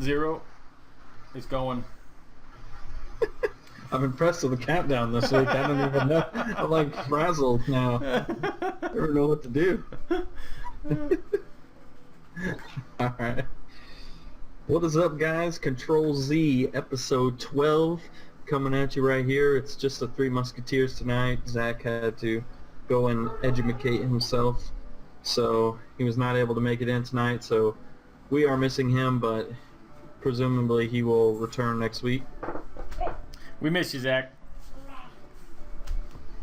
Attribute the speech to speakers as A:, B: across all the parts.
A: 0. It's going.
B: I'm impressed with the countdown this week. I don't even know. I'm like frazzled now. I don't know what to do. All right. What is up, guys? Ctrl+Z, episode 12, coming at you right here. It's just the Three Musketeers tonight. Zach had to go and educate himself, so he was not able to make it in tonight. So we are missing him, but presumably he will return next week.
A: We miss you, Zach.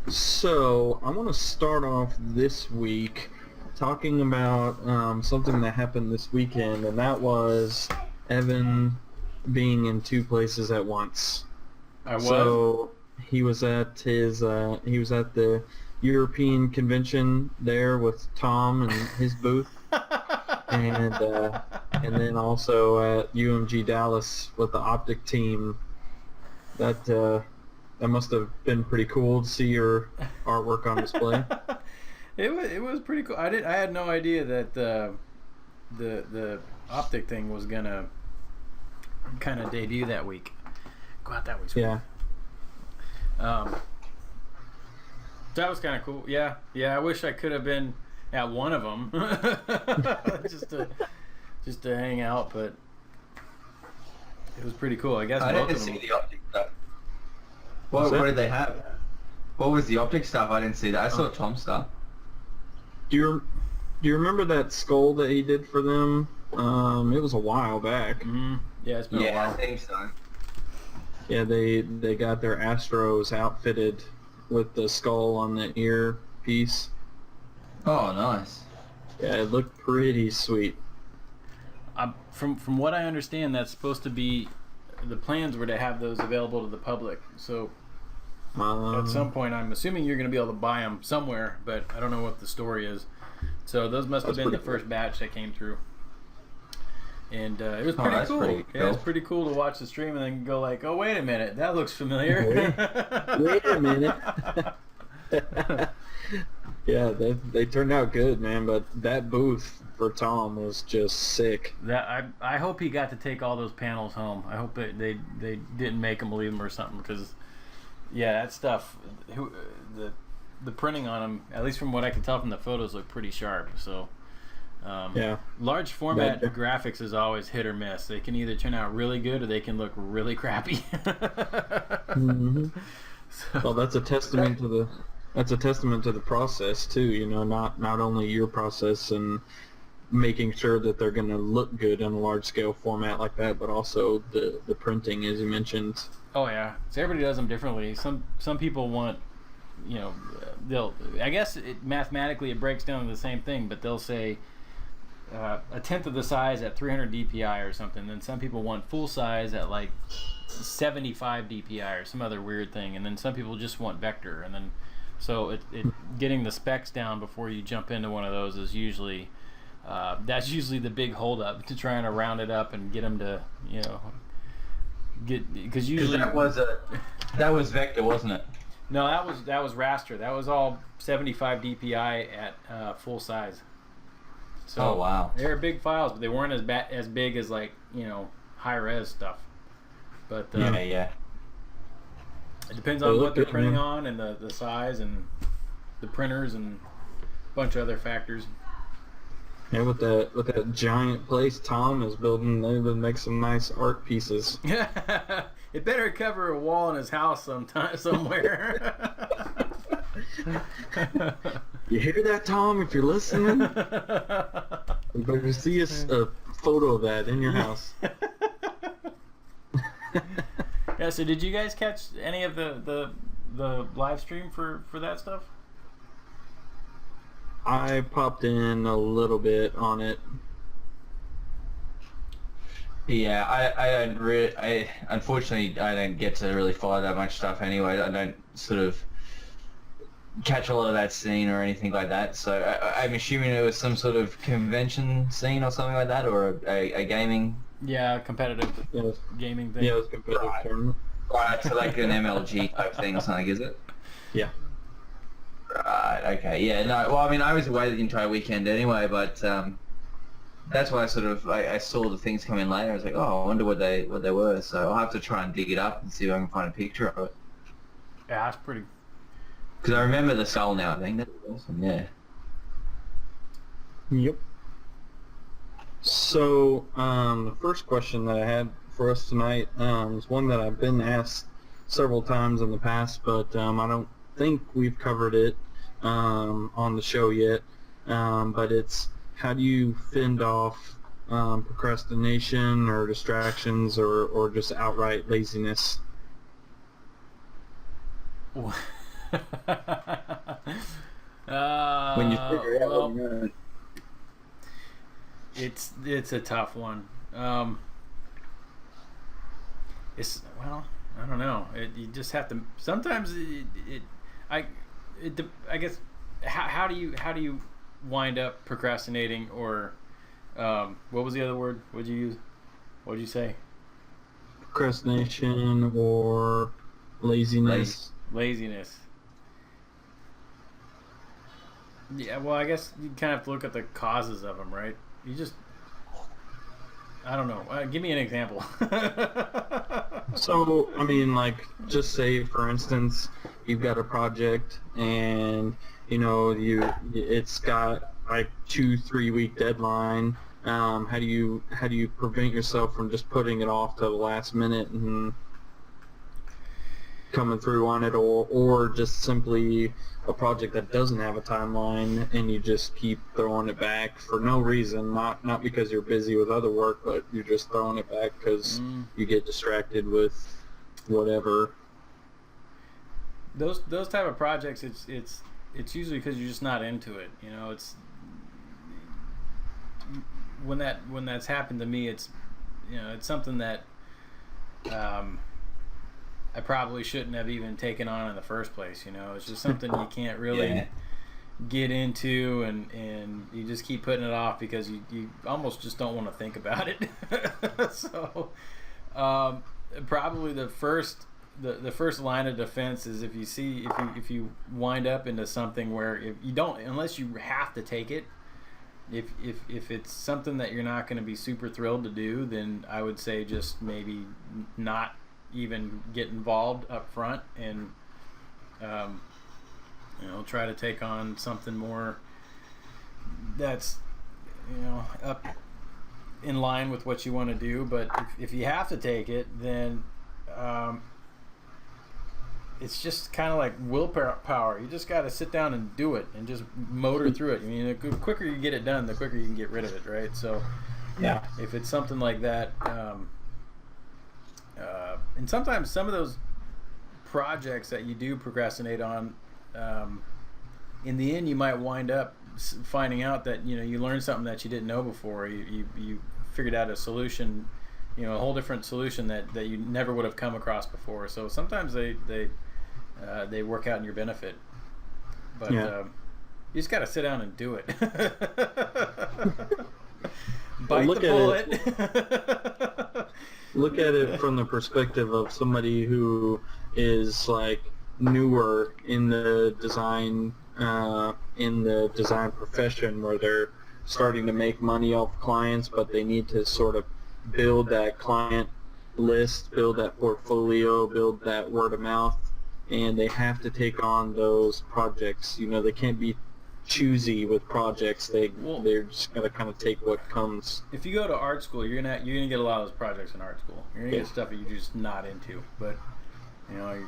B: So I want to start off this week talking about something that happened this weekend, and that was Evan being in two places at once.
A: I was.
B: So he was at the European convention there with Tom and his booth, and then also at UMG Dallas with the Optic team. That must have been pretty cool to see your artwork on display.
A: It was pretty cool. I had no idea that the Optic thing was gonna kind of debut that week. Go out that way.
B: Yeah.
A: That was kind of cool. Yeah. I wish I could have been at one of them, just to hang out, but it was pretty cool. I guess
C: I
A: both
C: didn't
A: of them.
C: see the Optic stuff. What did they have? What was the Optic stuff? I didn't see that. I saw Tom's stuff.
B: Do you remember that skull that he did for them? It was a while back.
A: Mm-hmm. Yeah, it's been a while.
C: I think so.
B: Yeah, they got their Astros outfitted with the skull on the ear piece.
C: Oh, nice.
B: Yeah, it looked pretty sweet.
A: From what I understand, that's supposed to be, the plans were to have those available to the public. So at some point, I'm assuming you're going to be able to buy them somewhere, but I don't know what the story is. So those must have been the first batch that came through. And it was pretty cool.
C: Pretty cool.
A: Yeah, it's pretty cool to watch the stream and then go like, oh, wait a minute, that looks familiar.
B: Wait a minute. Yeah, they turned out good, man, but that booth for Tom was just sick.
A: I hope he got to take all those panels home. I hope that they didn't make him leave them or something, because yeah, that stuff, the printing on them, at least from what I can tell from the photos, look pretty sharp. So
B: yeah,
A: large format graphics is always hit or miss. They can either turn out really good or they can look really crappy.
B: Mm-hmm.
A: So,
B: well, that's a testament to the process too. You know, not only your process and making sure that they're going to look good in a large scale format like that, but also the printing, as you mentioned.
A: Oh yeah, so everybody does them differently. Some people want, you know, I guess mathematically it breaks down to the same thing, but they'll say a tenth of the size at 300 DPI or something. Then some people want full size at like 75 DPI or some other weird thing, and then some people just want vector. And then so getting the specs down before you jump into one of those is usually that's usually the big holdup, to trying to round it up and get them to, you know, because usually
C: that was vector, wasn't it?
A: No, that was raster. That was all 75 DPI at full size. So
C: oh wow,
A: they were big files, but they weren't as big as, like, you know, high res stuff. But
C: yeah.
A: It depends on what they're printing on and the size and the printers and a bunch of other factors.
B: Yeah, with that giant place Tom is building, they would make some nice art pieces.
A: It better cover a wall in his house somewhere.
B: You hear that, Tom? If you're listening, you better see a photo of that in your house.
A: Yeah. So did you guys catch any of the live stream for that stuff?
B: I popped in a little bit on it.
C: Yeah, I unfortunately I don't get to really follow that much stuff anyway. I don't sort of catch a lot of that scene or anything like that. So I'm assuming it was some sort of convention scene or something like that, or a gaming.
A: Yeah, competitive gaming thing.
B: Yeah, it was a competitive tournament.
C: Right, so like an MLG type thing or something, is it?
B: Yeah.
C: Right, okay, yeah, no, well, I mean, I was away the entire weekend anyway, but that's why I saw the things come in later. I was like, oh, I wonder what they were. So I'll have to try and dig it up and see if I can find a picture of it.
A: Yeah, that's pretty.
C: Because I remember the skull now. I think that's awesome. Yeah.
B: Yep. So the first question that I had for us tonight is one that I've been asked several times in the past, but I don't think we've covered it on the show yet. But it's, how do you fend off procrastination or distractions or just outright laziness?
C: When you figure out what you're gonna...
A: It's a tough one. It's, well, I don't know. You just have to. Sometimes I guess how do you wind up procrastinating, or what was the other word? What'd you use? What'd you say?
B: Procrastination or laziness.
A: Laziness. Yeah, well, I guess you kind of have to look at the causes of them, right? You just, I don't know. Give me an example.
B: So, I mean, like, just say, for instance, you've got a project and, you know, it's got like 2-3 week deadline. How do you prevent yourself from just putting it off to the last minute and coming through on it, or just simply a project that doesn't have a timeline and you just keep throwing it back for no reason, not because you're busy with other work, but you're just throwing it back because you get distracted with whatever.
A: Those type of projects, it's usually because you're just not into it. You know, it's when that's happened to me, it's, you know, it's something that I probably shouldn't have even taken on in the first place. You know, it's just something you can't really get into, and you just keep putting it off because you almost just don't want to think about it. So probably the first line of defense is if you wind up into something where if you don't, unless you have to take it, if it's something that you're not going to be super thrilled to do, then I would say just maybe not even get involved up front, and you know, try to take on something more that's, you know, up in line with what you want to do. But if you have to take it, then it's just kind of like willpower. You just got to sit down and do it and just motor through it. I mean, the quicker you get it done, the quicker you can get rid of it, right? So
B: Yeah.
A: if it's something like that, and sometimes some of those projects that you do procrastinate on, in the end you might wind up finding out that, you know, you learned something that you didn't know before. You figured out a solution, you know, a whole different solution that you never would have come across before. So sometimes they work out in your benefit, but you just got to sit down and do it. Bite the bullet.
B: Look at it from the perspective of somebody who is like newer in the design profession, where they're starting to make money off clients, but they need to sort of build that client list, build that portfolio, build that word of mouth, and they have to take on those projects. You know, they can't be choosy with projects. They're just gonna kind of take what comes.
A: If you go to art school, you're gonna get a lot of those projects in art school. You're gonna get stuff that you're just not into. But you know,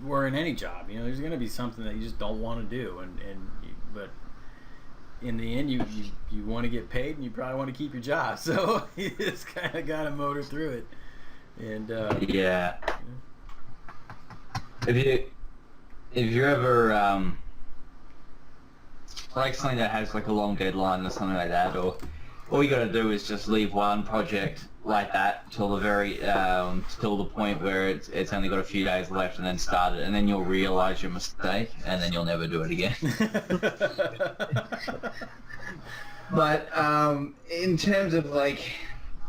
A: or in any job, you know, there's gonna be something that you just don't want to do, but in the end, you want to get paid, and you probably want to keep your job. So you just kind of gotta motor through it. And
C: yeah. If you're ever like something that has like a long deadline or something like that, or all you got to do is just leave one project like that till the point where it's only got a few days left, and then start it, and then you'll realize your mistake, and then you'll never do it again. But in terms of like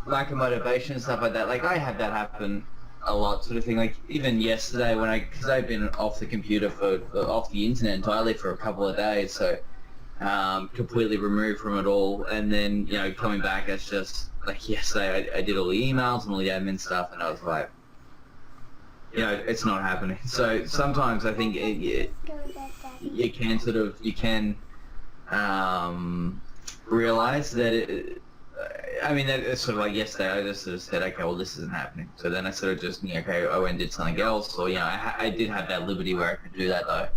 C: lack of motivation and stuff like that, like I had that happen a lot, sort of thing. Like even yesterday, because I've been off the computer off the internet entirely for a couple of days, so completely removed from it all, and then, coming back, it's just, like yesterday, I did all the emails and all the admin stuff, and I was like, it's not happening. So sometimes I think you can realize that it's sort of like yesterday I just sort of said, okay, well, this isn't happening. So then I sort of just, okay, I went and did something else, or, I did have that liberty where I could do that, though.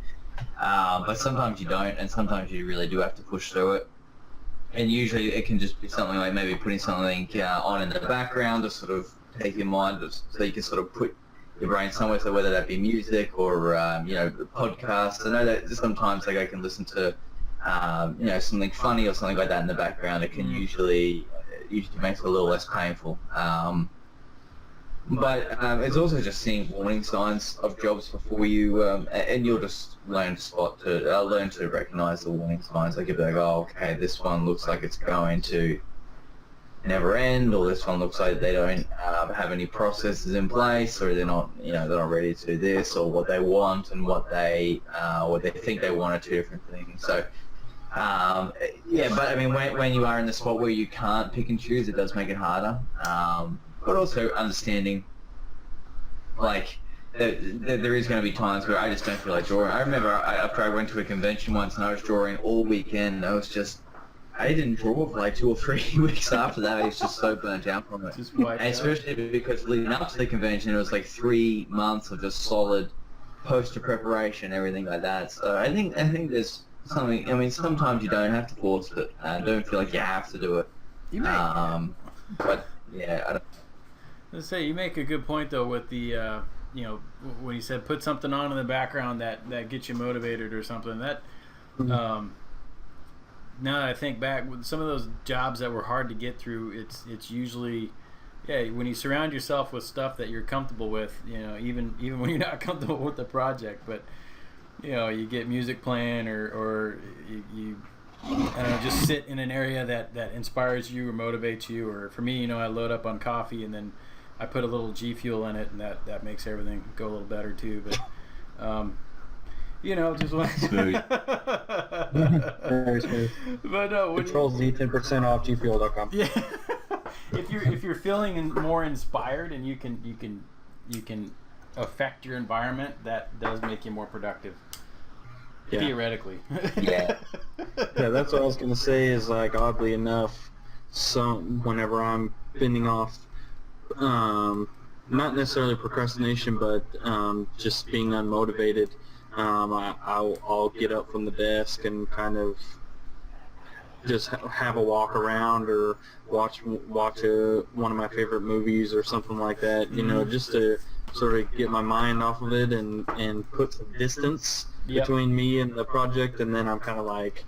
C: But sometimes you don't, and sometimes you really do have to push through it. And usually it can just be something like maybe putting something on in the background to sort of take your mind, so you can sort of put your brain somewhere, so whether that be music or, podcasts. I know that sometimes, like, I can listen to, something funny or something like that in the background. It can usually makes it a little less painful. But it's also just seeing warning signs of jobs before you, and you'll just learn to recognize the warning signs. Like, you'll be like, oh, okay, this one looks like it's going to never end, or this one looks like they don't have any processes in place, or they're not ready to do this, or what they want and what they think they want are two different things. So, but I mean, when you are in the spot where you can't pick and choose, it does make it harder. But also understanding, like, there is going to be times where I just don't feel like drawing. I remember after I went to a convention once and I was drawing all weekend, I didn't draw for like 2 or 3 weeks after that. I was just so burnt out from it. And especially because leading up to the convention, it was like 3 months of just solid poster preparation, everything like that. So I think there's something. I mean, sometimes you don't have to force it. Don't feel like you have to do it. But yeah, I don't.
A: Let's say you make a good point though with the when you said put something on in the background that gets you motivated or something. That now that I think back, with some of those jobs that were hard to get through, it's usually, when you surround yourself with stuff that you're comfortable with, even when you're not comfortable with the project, but you get music playing, or you I don't know, just sit in an area that inspires you or motivates you. Or for me, I load up on coffee and then I put a little G Fuel in it, and that makes everything go a little better too. But just one.
B: Smooth. Very smooth.
A: But
B: Ctrl+Z, 10% off gfuel.com.
A: Yeah. if you're feeling more inspired and you can affect your environment, that does make you more productive. Yeah. Theoretically.
C: Yeah.
B: Yeah, that's what I was gonna say. Is like, oddly enough, whenever I'm fending off, not necessarily procrastination, but just being unmotivated, I'll get up from the desk and kind of just have a walk around, or watch one of my favorite movies or something like that. Just to sort of get my mind off of it and put some distance between me and the project, and then I'm kind of like,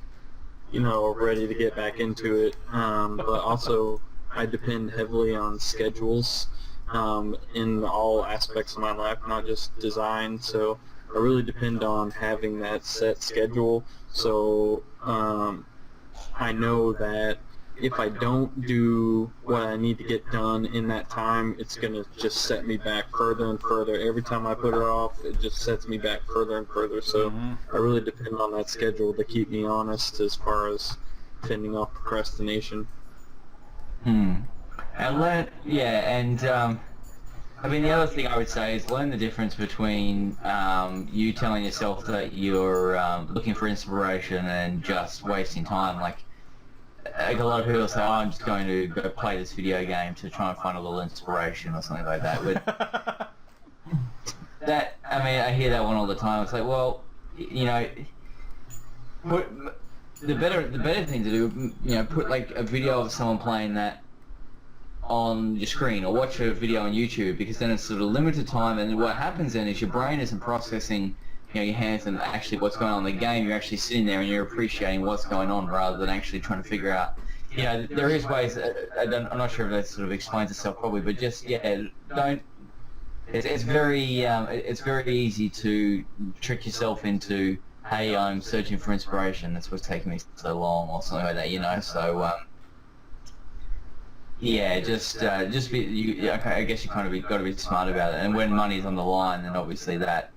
B: ready to get back into it. But also, I depend heavily on schedules in all aspects of my life, not just design. So I really depend on having that set schedule. So I know that if I don't do what I need to get done in that time, it's going to just set me back further and further. Every time I put it off, it just sets me back further and further. So I really depend on that schedule to keep me honest as far as fending off procrastination.
C: And the other thing I would say is learn the difference between you telling yourself that you're looking for inspiration and just wasting time. Like a lot of people say, oh, I'm just going to go play this video game to try and find a little inspiration or something like that. But I hear that one all the time. It's like, well, the better thing to do, put like a video of someone playing that on your screen, or watch a video on YouTube, because then it's sort of limited time, and what happens then is your brain isn't processing your hands and actually what's going on in the game. You're actually sitting there and you're appreciating what's going on rather than actually trying to figure out. There is ways. I'm not sure if that sort of explains itself probably, but just don't. It's very easy to trick yourself into, hey, I'm searching for inspiration. That's what's taking me so long, or something like that. So just be. I guess you kind of got to be smart about it. And when money's on the line, then obviously that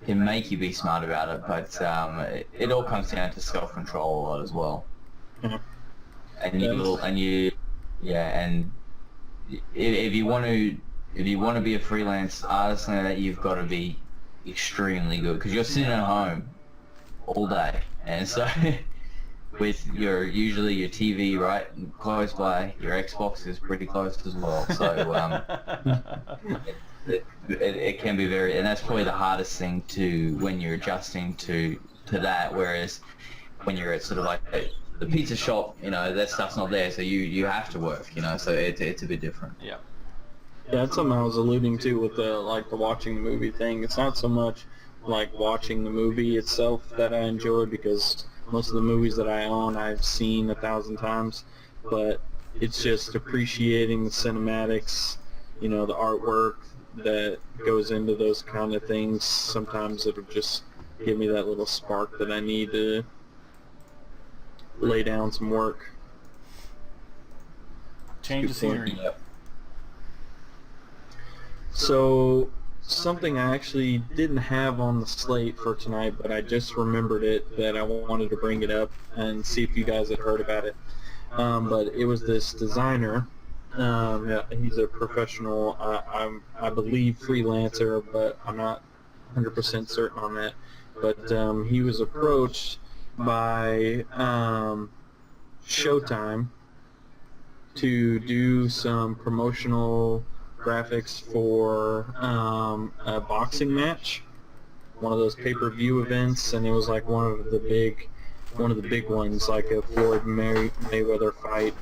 C: can make you be smart about it, but it all comes down to self-control a lot as well.
B: Yeah.
C: And if you want to be a freelance artist, know that you've got to be extremely good, because you're sitting at home all day, and so with usually your TV right close by, your Xbox is pretty close as well. So it can be very, and that's probably the hardest thing to when you're adjusting to that. Whereas when you're at sort of like the pizza shop, that stuff's not there, so you have to work, so it's a bit different.
A: Yeah.
B: Yeah, that's something I was alluding to with the watching the movie thing. It's not so much like watching the movie itself that I enjoy, because most of the movies that I own I've seen 1,000 times, but it's just appreciating the cinematics, the artwork that goes into those kind of things. Sometimes it'll just give me that little spark that I need to lay down some work.
A: Change the scenery.
C: Yep.
B: So, something I actually didn't have on the slate for tonight, but I just remembered it, that I wanted to bring it up and see if you guys had heard about it. But it was this designer. Yeah, he's a professional, I believe freelancer, but I'm not 100% certain on that. But he was approached by Showtime to do some promotional graphics for a boxing match, one of those pay-per-view events, and it was like one of the big ones, like a Floyd Mayweather fight.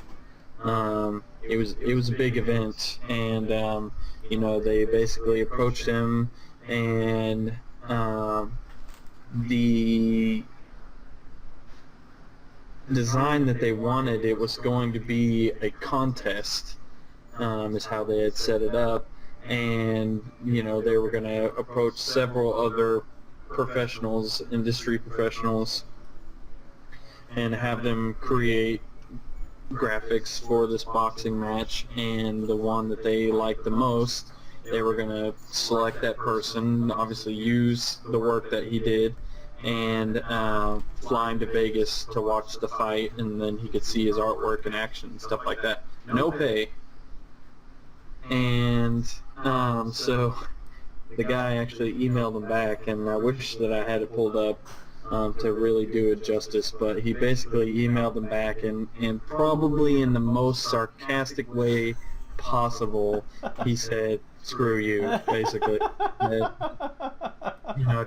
B: It was a big event, and they basically approached him, and the design that they wanted, it was going to be a contest, is how they had set it up, and they were going to approach several other industry professionals, and have them create graphics for this boxing match. And the one that they liked the most, they were going to select that person, obviously use the work that he did, and fly into Vegas to watch the fight, and then he could see his artwork in action and stuff like that. No pay. And so the guy actually emailed him back, and I wish that I had it pulled up to really do it justice, but he basically emailed them back, and probably in the most sarcastic way possible, he said, "Screw you," basically.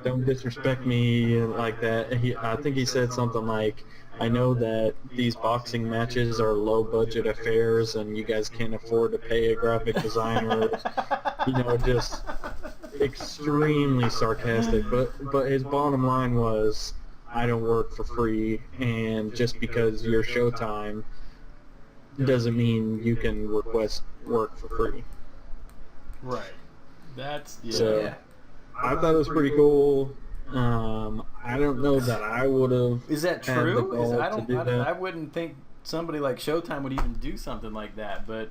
B: Don't disrespect me like that. I think he said something like, "I know that these boxing matches are low-budget affairs, and you guys can't afford to pay a graphic designer." Just extremely sarcastic. But his bottom line was, "I don't work for free, and just because you're Showtime doesn't mean you can request work for free."
A: Right. That's
B: So, I thought it was pretty cool. I don't know that I would have.
A: Is that
B: had the
A: true?
B: gall to do that.
A: I wouldn't think somebody like Showtime would even do something like that, but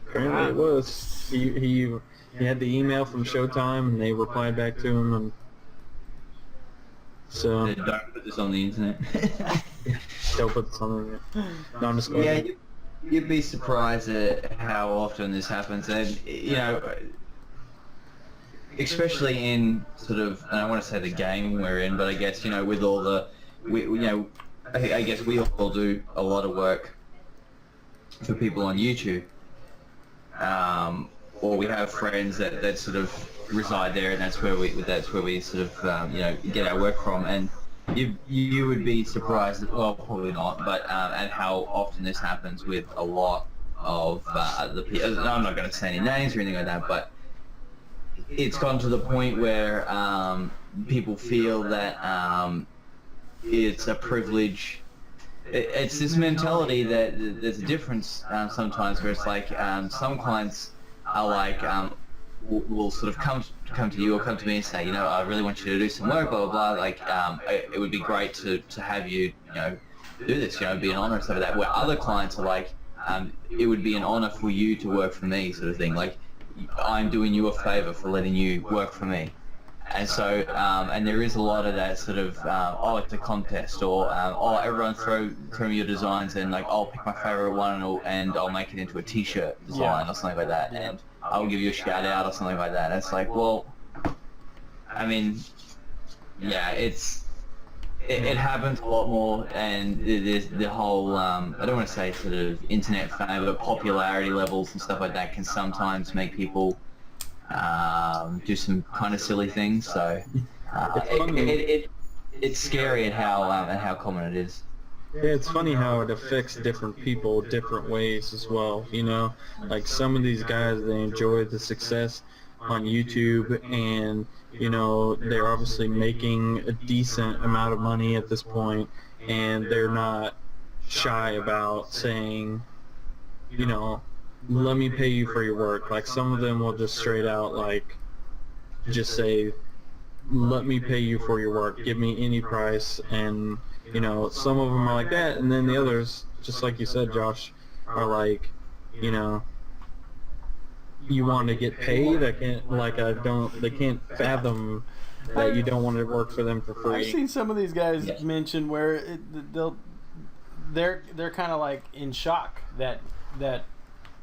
B: Apparently it was. He had the email from Showtime, and they replied back to him, and so
C: Don't put this on the internet.
B: they'll put something in. Non-disclosure.
C: Yeah, you'd be surprised at how often this happens, and especially in sort of, I don't want to say the game we're in, but I guess with all the, I guess we all do a lot of work for people on YouTube, or we have friends that sort of reside there, and that's where we sort of get our work from, and you would be surprised, well, probably not, but at how often this happens with a lot of the people. I'm not going to say any names or anything like that, but it's gone to the point where people feel that it's a privilege. It's this mentality that there's a difference sometimes, where it's like some clients are like, will sort of come to you or come to me and say, I really want you to do some work, blah blah blah. Like, it would be great to have you, do this, be an honor and stuff like that. Where other clients are like, it would be an honor for you to work for me, sort of thing. Like, I'm doing you a favor for letting you work for me. And so, and there is a lot of that sort of, oh, it's a contest, or oh, everyone throw me your designs, and like I'll pick my favorite one and I'll make it into a T-shirt design or something like that, and I'll give you a shout out or something like that. And it's like, well, I mean, yeah, it happens a lot more, and there's the whole, I don't want to say sort of internet fame, but popularity levels and stuff like that can sometimes make people do some kind of silly things. So it's scary at how common it is.
B: Yeah, it's funny how it affects different people different ways as well, you know? Like some of these guys, they enjoy the success on YouTube, and, you know, they're obviously making a decent amount of money at this point, and they're not shy about saying, you know, let me pay you for your work. Like some of them will just straight out like just say, let me pay you for your work, give me any price. And you know, some of them are like that, and then the others, just like you said, Josh, are like, you know, you want to get paid? I can't, like, they can't fathom that you don't want to work for them for free.
A: I've seen some of these guys mention where they're kind of like in shock that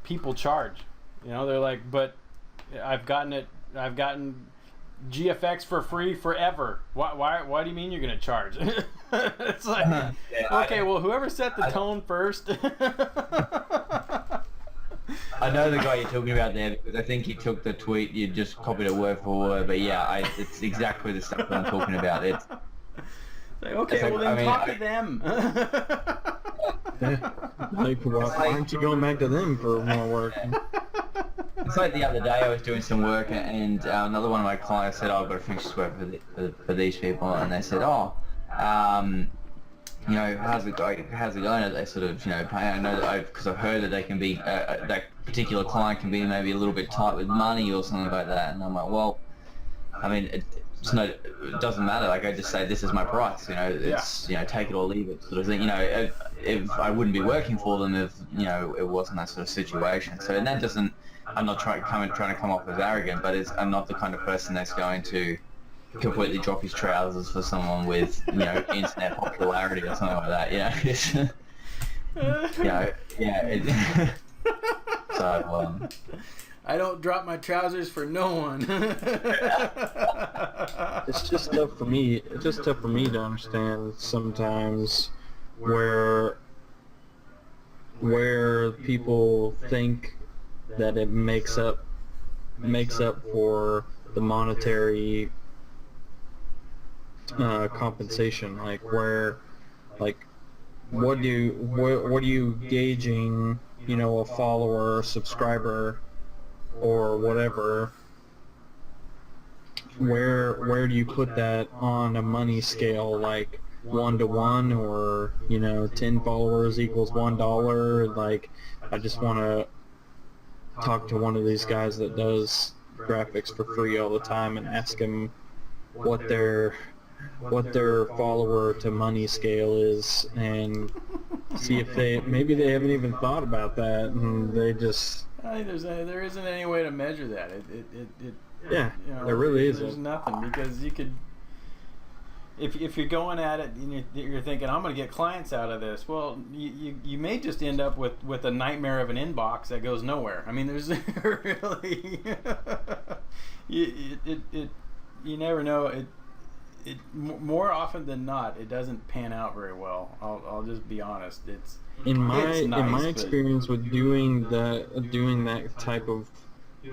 A: people charge. You know, they're like, but I've gotten GFX for free forever. Why do you mean you're going to charge? It's like, okay, well, whoever set the tone first.
C: I know the guy you're talking about there, because I think he took the tweet, you just copied it word for word, but yeah, it's exactly the stuff that I'm talking about. It's
A: like, okay, well then talk to them.
B: Like, why aren't you going back to them for more work?
C: It's like the other day I was doing some work, and another one of my clients said, oh, I've got to finish this work for these people, and they said, oh, you know, how's it going? Are they sort of, you know, paying? I know that because I've heard that they can be, that particular client can be maybe a little bit tight with money or something like that. And I'm like, well, I mean, it doesn't matter. Like I just say, this is my price. You know, it's, you know, take it or leave it sort of thing. You know, if I wouldn't be working for them if, you know, it wasn't that sort of situation. So that doesn't. I'm not trying to come off as arrogant, but I'm not the kind of person that's going to completely drop his trousers for someone with, you know, internet popularity or something like that. You know, so
A: I don't drop my trousers for no one.
B: It's just tough for me. It's just tough for me to understand sometimes where people think that it makes up for the monetary compensation. Like where, like, what are you gauging, you know, a follower, subscriber, or whatever? Where do you put that on a money scale, like 1-to-1, or, you know, 10 followers equals $1? Like, I just want to talk to one of these guys that does graphics for free all the time and ask him what their follower to money scale is, and see if maybe they haven't even thought about that, and they just.
A: I think there isn't any way to measure that.
B: Yeah,
A: you know,
B: there really isn't.
A: There's nothing, because you could, if you're going at it and you're thinking, I'm going to get clients out of this, well, you may just end up with a nightmare of an inbox that goes nowhere. I mean, there's really, you never know. It more often than not, it doesn't pan out very well. I'll just be honest.
B: In my experience with doing that type of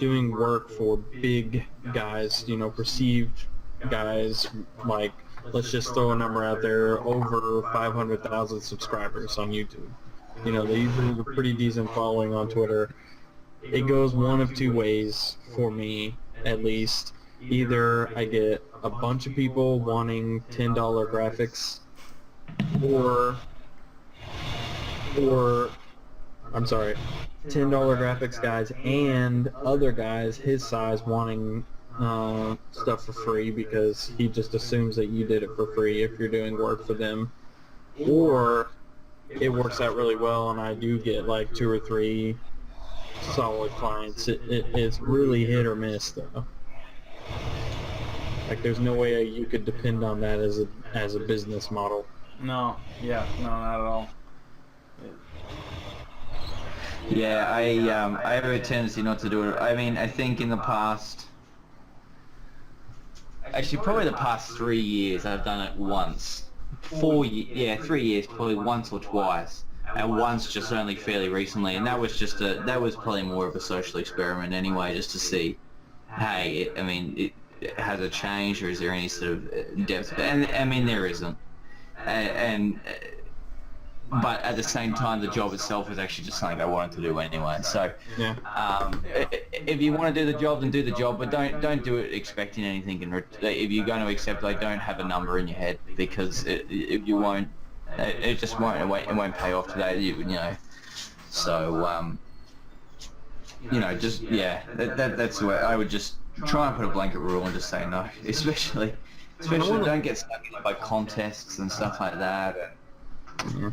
B: work for big guys, you know, perceived guys, like, let's just throw a number out there, over 500,000 subscribers on YouTube. You know, they usually have a pretty decent following on Twitter. It goes one of two ways for me, at least. Either I get a bunch of people wanting $10 graphics, or I'm sorry, $10 graphics guys and other guys his size wanting stuff for free, because he just assumes that you did it for free if you're doing work for them. Or it works out really well and I do get like 2 or 3 solid clients. It's really hit or miss though. Like, there's no way you could depend on that as a business model.
A: No, yeah, no, not at all.
C: Yeah, I have a tendency not to do it. I mean, I think in the past, actually probably the past 3 years, I've done it once. 3 years, probably once or twice, and once just only fairly recently, and that was probably more of a social experiment anyway, just to see, hey, has it changed, or is there any sort of depth? And I mean, there isn't, but at the same time, the job itself is actually just something I wanted to do anyway. So,
B: Yeah.
C: if you want to do the job, then do the job, but don't do it expecting anything. If you're going to accept, like, don't have a number in your head, because if you won't, it just won't. It won't pay off today. You know. So, just that's the way I would just try and put a blanket rule and just say no, especially don't get stuck in by contests and stuff like that.
B: Yeah.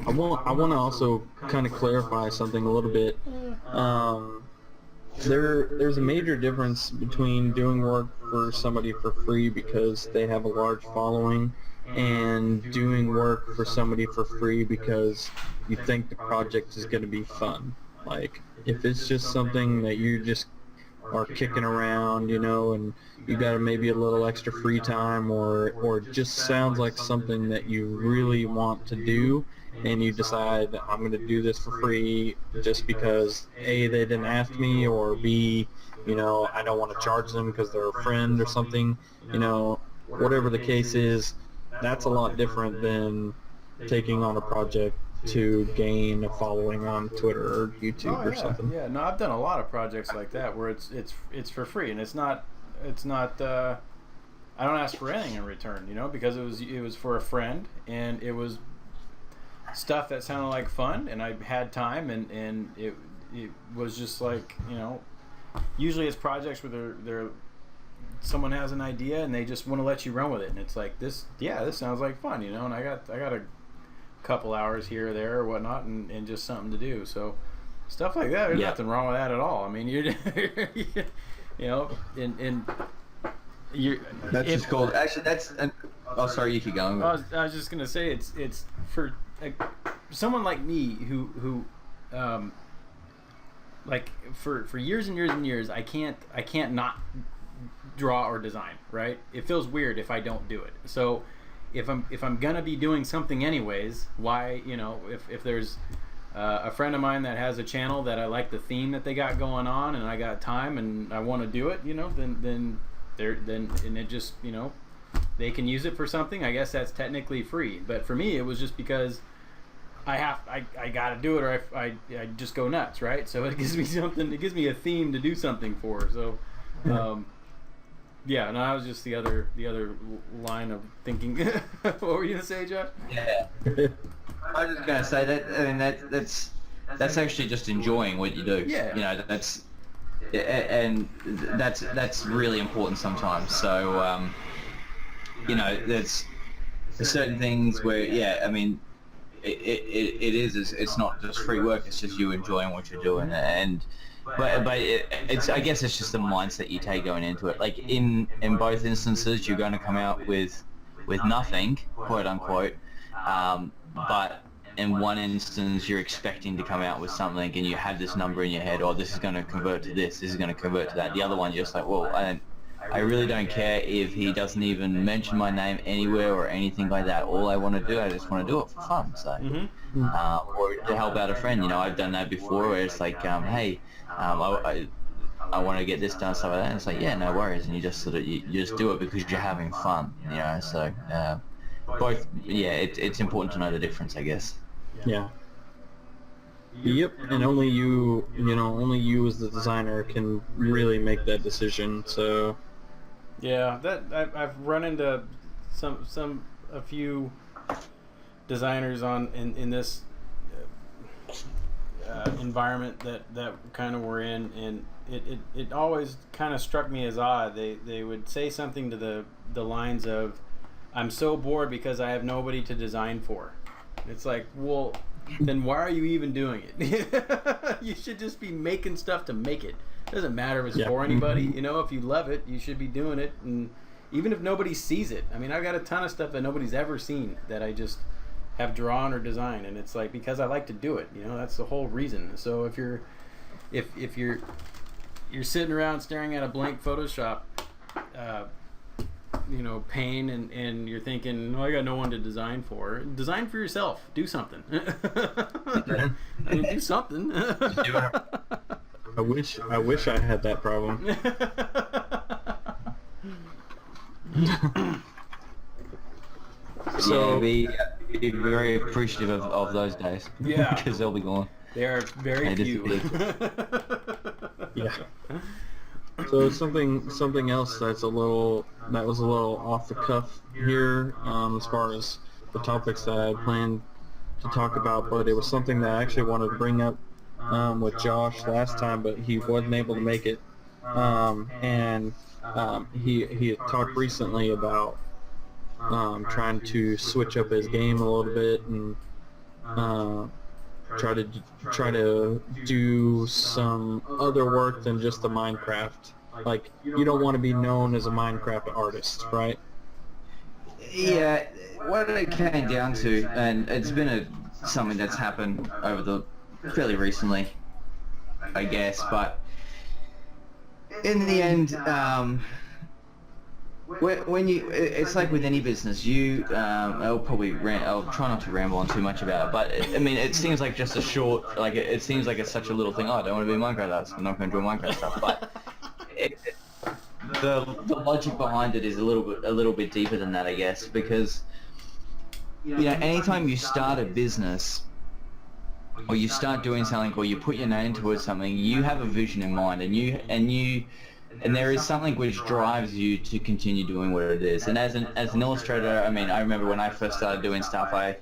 B: I want to also kind of clarify something a little bit. There's a major difference between doing work for somebody for free because they have a large following, and doing work for somebody for free because you think the project is going to be fun. Like, if it's just something that you just are kicking around, and you got maybe a little extra free time, or it just sounds like something that you really want to do, and you decide, I'm going to do this for free just because A, they didn't ask me, or B, I don't want to charge them because they're a friend or something, whatever the case is, that's a lot different than taking on a project to gain a following on Twitter or YouTube or something.
A: Yeah, no, I've done a lot of projects like that where it's for free, and it's not I don't ask for anything in return, because it was for a friend, and it was stuff that sounded like fun, and I had time, and it was just like, usually it's projects where they're someone has an idea and they just want to let you run with it, and it's like, this sounds like fun, and I got a couple hours here or there or whatnot, and just something to do. So stuff like that, there's nothing wrong with that at all. I mean, you're
C: that's just called, actually, oh, sorry, you keep going.
A: I was just gonna say, it's for someone like me who like for years and years and years, I can't not draw or design, right? It feels weird if I don't do it. So if I'm gonna be doing something anyways, why, if there's a friend of mine that has a channel that I like the theme that they got going on, and I got time and I want to do it, then it just, they can use it for something. I guess that's technically free. But for me, it was just because I gotta do it, or I just go nuts, right? So it gives me something. It gives me a theme to do something for. So. Yeah, and I was just the other line of thinking. What were you gonna say, Josh?
C: Yeah, I was just gonna say that. I mean, that's actually just enjoying what you do.
A: Yeah.
C: That's really important sometimes. So, there's certain things where, I mean, it's not just free work. It's just you enjoying what you're doing, But it's, I guess it's just the mindset you take going into it. Like, in both instances, you're going to come out with nothing, quote unquote. But in one instance, you're expecting to come out with something, and you have this number in your head. Oh, this is going to convert to this. This is going to convert to that. The other one, you're just like, well, I really don't care if he doesn't even mention my name anywhere or anything like that. All I want to do, I just want to do it for fun. So, or to help out a friend. I've done that before, where it's like, hey. I want to get this done, stuff like that. And it's like, yeah, no worries, and you just you just do it because you're having fun, So both, it's important to know the difference, I guess.
B: Yeah. Yep, and only you as the designer can really make that decision. So.
A: Yeah, that I've run into a few designers in this. Environment that kind of we're in, and it always kind of struck me as odd. They would say something to the lines of, I'm so bored because I have nobody to design for. It's like, well, then why are you even doing it? You should just be making stuff to make it. Doesn't matter if it's
B: Yeah.
A: for anybody. You know, if you love it, you should be doing it. And even if nobody sees it. I mean, I've got a ton of stuff that nobody's ever seen that I just have drawn or designed, and it's like because I like to do it. You know, that's the whole reason. So if you're sitting around staring at a blank Photoshop, you know, pane, and you're thinking, oh, I got no one to design for. Design for yourself. Do something. I mean, do something.
B: I wish I had that problem.
C: So be very appreciative of those days.
A: Yeah.
C: Because they'll be gone.
A: They are very
C: They
A: few.
B: Yeah. So something else that was a little off the cuff here, as far as the topics that I had planned to talk about, but it was something that I actually wanted to bring up with Josh last time, but he wasn't able to make it. He had talked recently about trying to switch up his game a little bit and try to do some other work than just the Minecraft. Like, you don't want to be known as a Minecraft artist, right?
C: Yeah, what it came down to, and it's been something that's happened over the fairly recently, I guess, but in the end, when it's like with any business, I'll try not to ramble on too much about it, but I mean, it seems like just a short, like it seems like it's such a little thing. Oh, I don't want to be a Minecraft artist. I'm not going to do Minecraft stuff, but the logic behind it is a little bit deeper than that, I guess, because you know, anytime you start a business or you start doing something or you put your name towards something, you have a vision in mind, and there is something which drives you to continue doing what it is. And as an illustrator, I mean, I remember when I first started doing stuff, I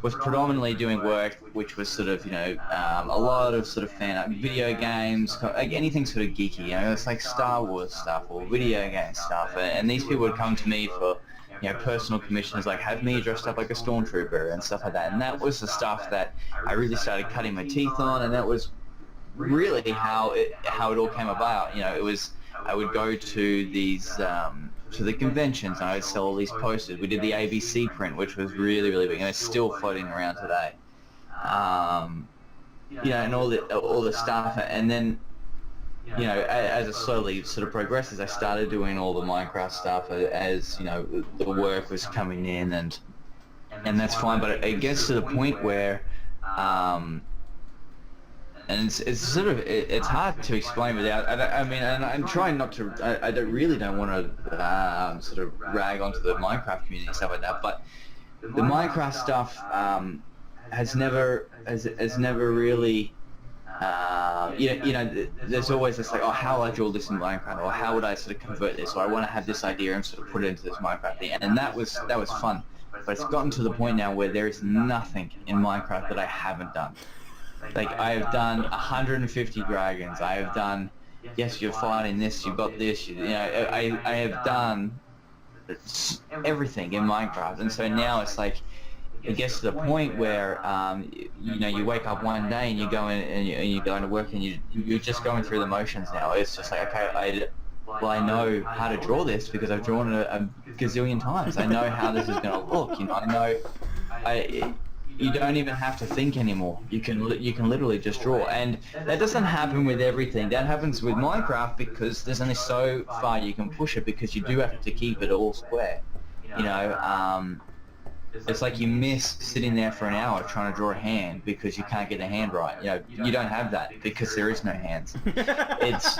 C: was predominantly doing work which was sort of, you know, a lot of sort of fan art, video games, like anything sort of geeky, you know, it's like Star Wars stuff or video game stuff, and these people would come to me for, you know, personal commissions, like have me dressed up like a stormtrooper and stuff like that, and that was the stuff that I really started cutting my teeth on, and that was really how it all came about. You know, it was, I would go to these to the conventions and I would sell all these posters. We did the ABC print, which was really, really big, and it's still floating around today. You know, and all the stuff, and then, you know, as it slowly sort of progresses, I started doing all the Minecraft stuff as, you know, the work was coming in, and that's fine, but it gets to the point where and it's sort of, it's hard to explain without, I mean, and I'm trying not to, I don't want to sort of rag onto the Minecraft community and stuff like that, but the Minecraft stuff has never really, you know, there's always this like, oh, how would I draw this in Minecraft, or how would I sort of convert this, or I want to have this idea and sort of put it into this Minecraft thing, and that was fun, but it's gotten to the point now where there is nothing in Minecraft that I haven't done. Like, I have done 150 dragons. I have done, yes, you're fighting this, you've got this, you know, I have done everything in Minecraft. And so now it's like, it gets to the point where, you know, you wake up one day and you go in and you're going to work and you're just going through the motions now. It's just like, okay, I know how to draw this because I've drawn it a gazillion times. I know how this is going to look, you know, I know, you don't even have to think anymore. You can literally just draw, and that doesn't happen with everything. That happens with Minecraft because there's only so far you can push it, because you do have to keep it all square. You know, it's like you miss sitting there for an hour trying to draw a hand because you can't get a hand right. You know, you don't have that because there is no hands. It's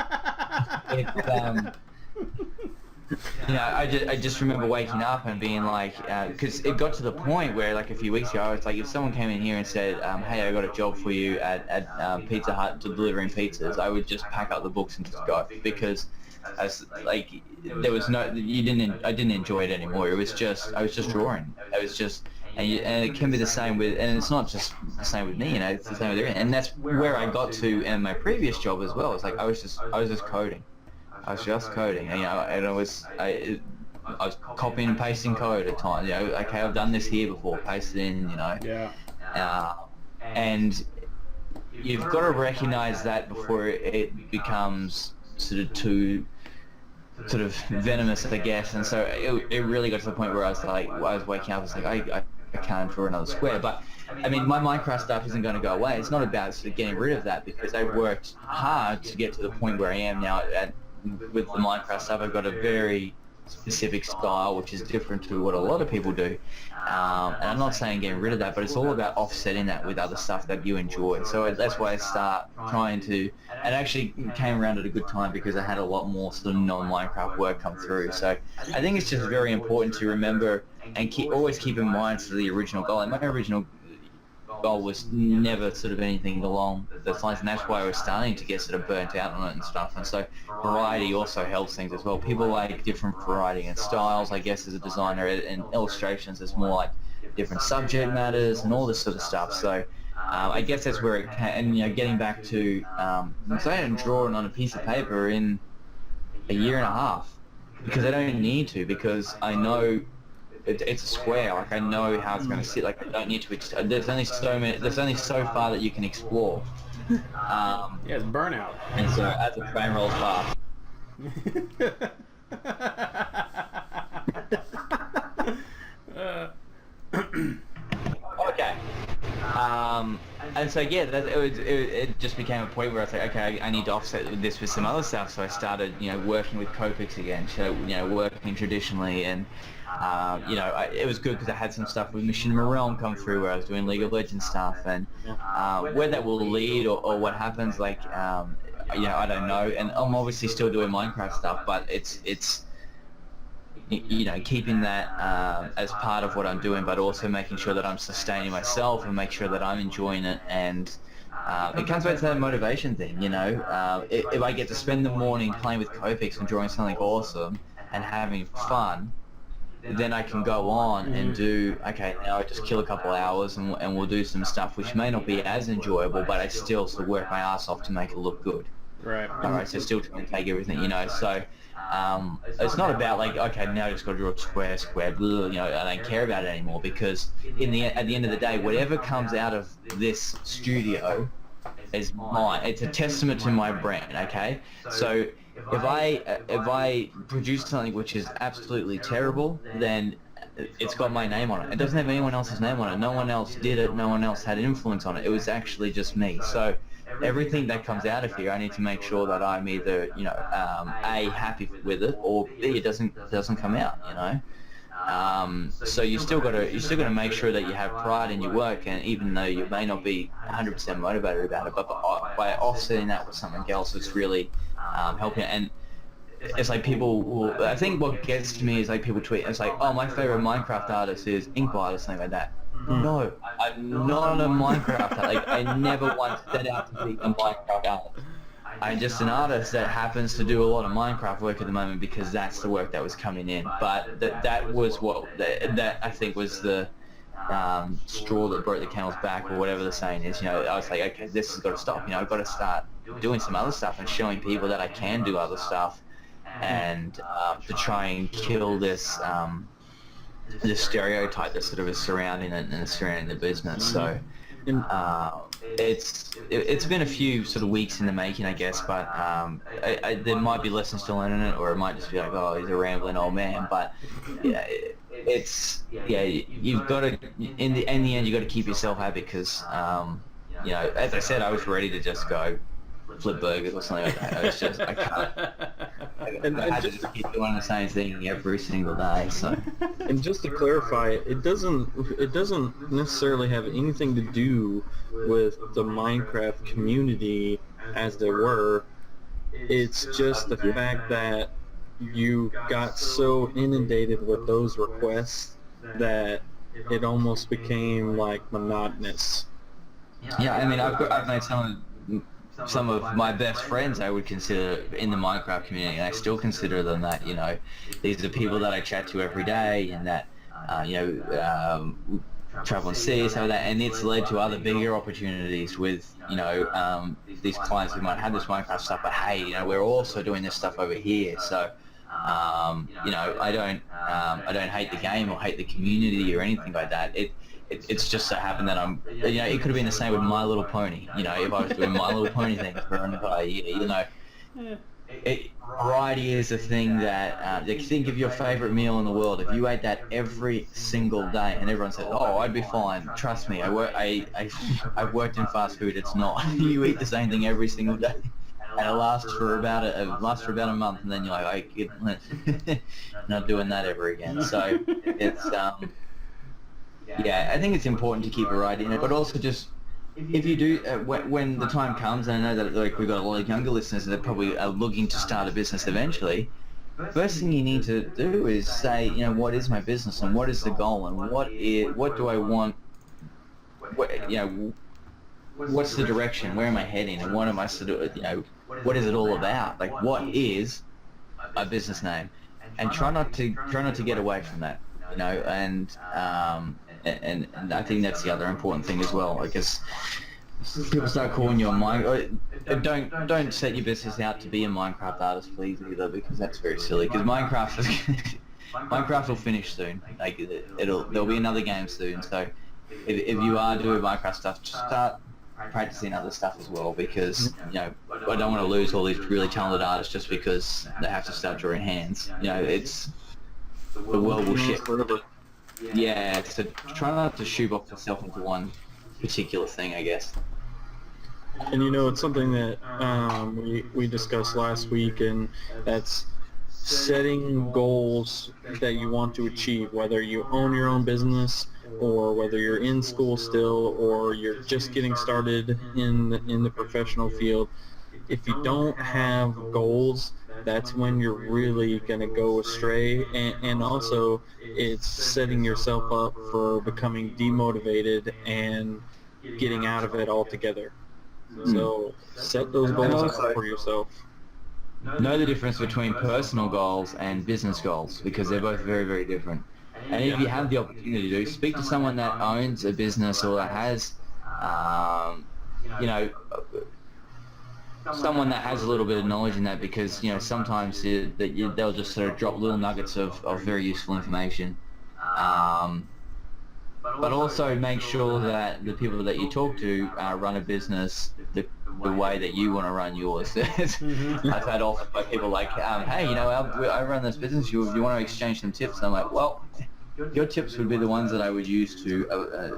C: you know, I just remember waking up and being like, because it got to the point where, like, a few weeks ago, I was like, if someone came in here and said, hey, I got a job for you at Pizza Hut delivering pizzas, I would just pack up the books and just go, because like, there was no, I didn't enjoy it anymore. It was just, I was just drawing. I was just, and it can be the same with, and it's not just the same with me, you know, it's the same with everything. And that's where I got to in my previous job as well. It's like, I was just coding. I was just coding, you know, and I was copying and pasting code at times. You know, okay, I've done this here before, paste it in, you know.
A: Yeah.
C: And you've got to recognize that before it becomes sort of too sort of venomous, I guess. And so it really got to the point where I was waking up, I was like, I can't draw another square. But I mean, my Minecraft stuff isn't going to go away. It's not about sort of getting rid of that, because I worked hard to get to the point where I am now. With the Minecraft stuff, I've got a very specific style, which is different to what a lot of people do. And I'm not saying getting rid of that, but it's all about offsetting that with other stuff that you enjoy. So that's why I start trying to, and actually came around at a good time because I had a lot more sort of non-Minecraft work come through. So I think it's just very important to remember and always keep in mind sort of the original goal. And my original goal was never sort of anything along those lines, and that's why I was starting to get sort of burnt out on it and stuff. And so variety also helps things as well. People like different variety and styles, I guess, as a designer. And illustrations is more like different subject matters and all this sort of stuff. So I guess that's where it can, and getting back to so I hadn't drawn on a piece of paper in a year and a half, because I don't need to, because I know it's a square. Like, I know how it's going to sit. Like, I don't need to. There's only so far that you can explore.
A: Yeah, it's burnout.
C: And so as the train rolls past. Okay. And so yeah, it just became a point where I was like, okay, I need to offset this with some other stuff. So I started, working with Copics again. So working traditionally, and it was good because I had some stuff with Machinima Realm come through where I was doing League of Legends stuff, and where that will lead or what happens, like, I don't know. And I'm obviously still doing Minecraft stuff, but it's keeping that as part of what I'm doing, but also making sure that I'm sustaining myself and make sure that I'm enjoying it. And it comes back to that motivation thing, if I get to spend the morning playing with Copics and drawing something awesome and having fun, then I can go on and do, okay, now I just kill a couple hours and we'll do some stuff which may not be as enjoyable, but I still sort of work my ass off to make it look good.
A: Right.
C: Alright, so still trying to take everything, so it's not about like, okay, now I just got to draw a square, blah, I don't care about it anymore, because at the end of the day, whatever comes out of this studio is mine. It's a testament to my brand, okay? So if I produce something which is absolutely terrible, then it's got my name on it. It doesn't have anyone else's name on it. No one else did it. No one else had influence on it. It was actually just me. So everything that comes out of here, I need to make sure that I'm either, A, happy with it, or B, it doesn't come out, So you still got to make sure that you have pride in your work, and even though you may not be 100% motivated about it, but by offsetting that with something else, it's really helping. And it's like I think what gets to me is like people tweet, it's like, oh, my favorite Minecraft artist is Inkbot or something like that. No, I'm not a Minecraft artist. Like, I never once set out to be a Minecraft artist. I'm just an artist that happens to do a lot of Minecraft work at the moment because that's the work that was coming in. But that was that I think was the straw that broke the camel's back, or whatever the saying is. I was like, okay, this has got to stop. I've got to start doing some other stuff and showing people that I can do other stuff, and to try and kill this stereotype that sort of is surrounding it and surrounding the business. So it's been a few sort of weeks in the making, I guess, but there might be lessons to learn in it, or it might just be like, oh, he's a rambling old man. But yeah, you've got to, in the end, you got to keep yourself happy, because as I said, I was ready to just go flip burgers or something like that. It's just, I can't. I had to just keep doing the same thing every single day. So.
B: And just to clarify, it doesn't necessarily have anything to do with the Minecraft community as there were. It's just the fact that you got so inundated with those requests that it almost became like monotonous.
C: Yeah, I mean, I've made some of my best friends I would consider in the Minecraft community, and I still consider them that. These are people that I chat to every day, and that travel and see some of that, and it's led to other bigger opportunities with these clients who might have this Minecraft stuff, but hey, we're also doing this stuff over here. So I don't hate the game or hate the community or anything like that. it's just so happened that I'm, it could have been the same with My Little Pony. If I was doing My Little Pony things for an entire year, variety is a thing that, think of your favorite meal in the world. If you ate that every single day and everyone said, oh, I'd be fine, trust me, I've worked in fast food, it's not. You eat the same thing every single day. And it lasts for about a month, and then you're like, not doing that ever again. So it's I think it's important to keep variety in it, but also just if you do when the time comes, and I know that we've got a lot of younger listeners that probably are looking to start a business eventually. First thing you need to do is say, what is my business and what is the goal and what do I want? What's the direction? Where am I heading? And what am I what is it all about? Like, what is a business name? And try not to get away from that, and I think that's the other important thing as well. I guess people start calling you a don't set your business out to be a Minecraft artist, please, either, because that's very silly. Because Minecraft will finish soon. Like, there'll be another game soon. So if you are doing Minecraft stuff, just start practicing other stuff as well, because I don't want to lose all these really talented artists just because they have to start drawing hands. It's the world will shift. Yeah, so try not to shoebox yourself into one particular thing, I guess.
B: And it's something that we discussed last week, and that's setting goals that you want to achieve, whether you own your own business or whether you're in school still or you're just getting started in the professional field. If you don't have goals, that's when you're really going to go astray, and also it's setting yourself up for becoming demotivated and getting out of it altogether. So set those goals out for yourself.
C: Know the difference between personal goals and business goals, because they're both very, very different. And if you have the opportunity to speak to someone that owns a business or that has, someone that has a little bit of knowledge in that, because sometimes they'll just sort of drop little nuggets of very useful information. But also make sure that the people that you talk to run a business the way that you want to run yours. I've had offers by people like, hey, I run this business, you want to exchange some tips? And I'm like, well, your tips would be the ones that I would use to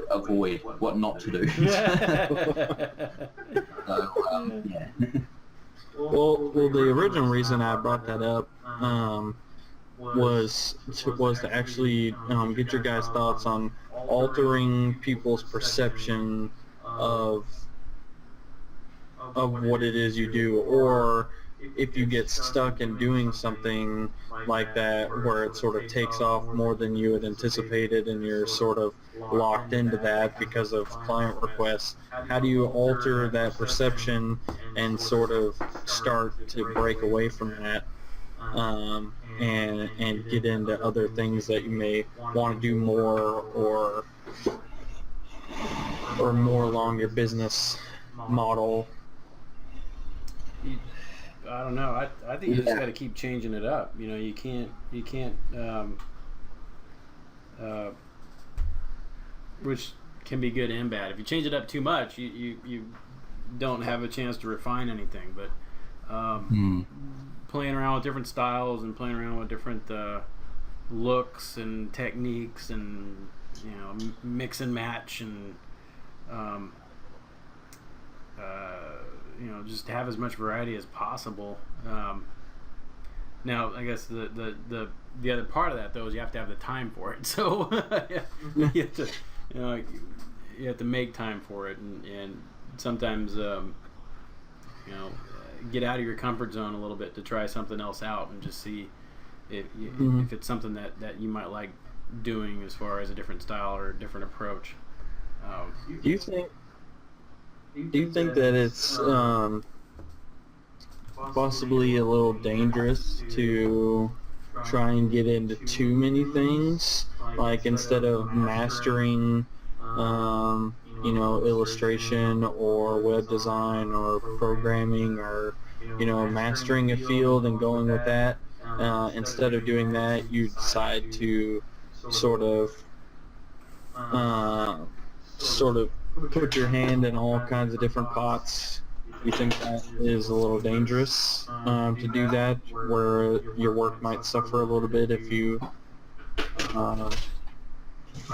C: avoid what not to do. So, yeah.
B: Well, the original reason I brought that up was to actually get your guys' thoughts on altering people's perception of what it is you do, or if you get stuck in doing something like that where it sort of takes off more than you had anticipated and you're sort of locked into that because of client requests. How do you alter that perception and sort of start to break away from that and get into other things that you may want to do more or more along your business model?
D: I don't know. I think you just got to keep changing it up. You can't which can be good and bad. If you change it up too much, you don't have a chance to refine anything. But playing around with different styles and playing around with different looks and techniques, and mix and match, and just have as much variety as possible. Now, I guess the other part of that, though, is you have to have the time for it. So you have to make time for it, and sometimes get out of your comfort zone a little bit to try something else out and just see if it's something that you might like doing as far as a different style or a different approach.
B: Do you think that it's possibly a little dangerous to try and get into too many things? Like, instead of mastering, illustration or web design or programming or, mastering a field and going with that, instead of doing that, you decide to sort of sort of put your hand in all kinds of different pots. You think that is a little dangerous to do that, where your work might suffer a little bit if you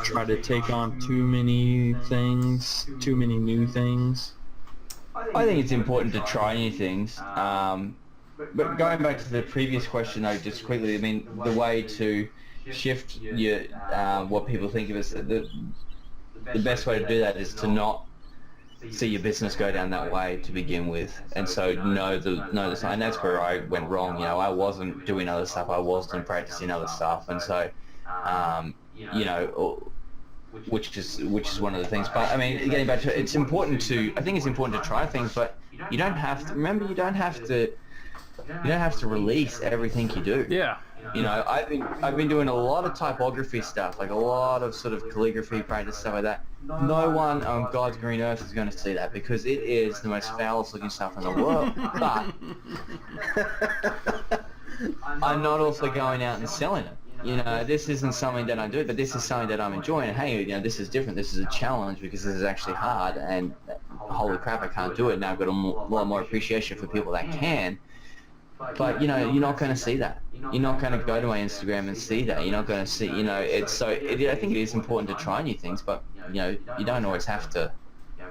B: try to take on too many things, too many new things?
C: I think it's important to try new things. But going back to the previous question, though, just quickly, I mean, the way to shift your what people think of as the best way to do that is to not see your business go down that way to begin with, and so know the sign. And that's where I went wrong. You know, I wasn't doing other stuff. I wasn't practicing other stuff, and so you know, which is one of the things. But I mean, getting back to it, it's important to. I think it's important to try things, but you don't have to. Remember, you don't have to release everything you do.
D: Yeah.
C: You know, I've been doing a lot of typography stuff, like a lot of sort of calligraphy practice, stuff like that. No one on God's green earth is going to see that because it is the most foulest looking stuff in the world. But I'm not also going out and selling it. You know, this isn't something that I do, but this is something that I'm enjoying. And hey, you know, this is different. This is a challenge because this is actually hard. And holy crap, I can't do it. Now I've got a lot more appreciation for people that can. But, you know, you're not going to see that. You're not going to go to my Instagram and see that. You're not going to see, you know, it's so, I think it is important to try new things, but, you know, you don't always have to,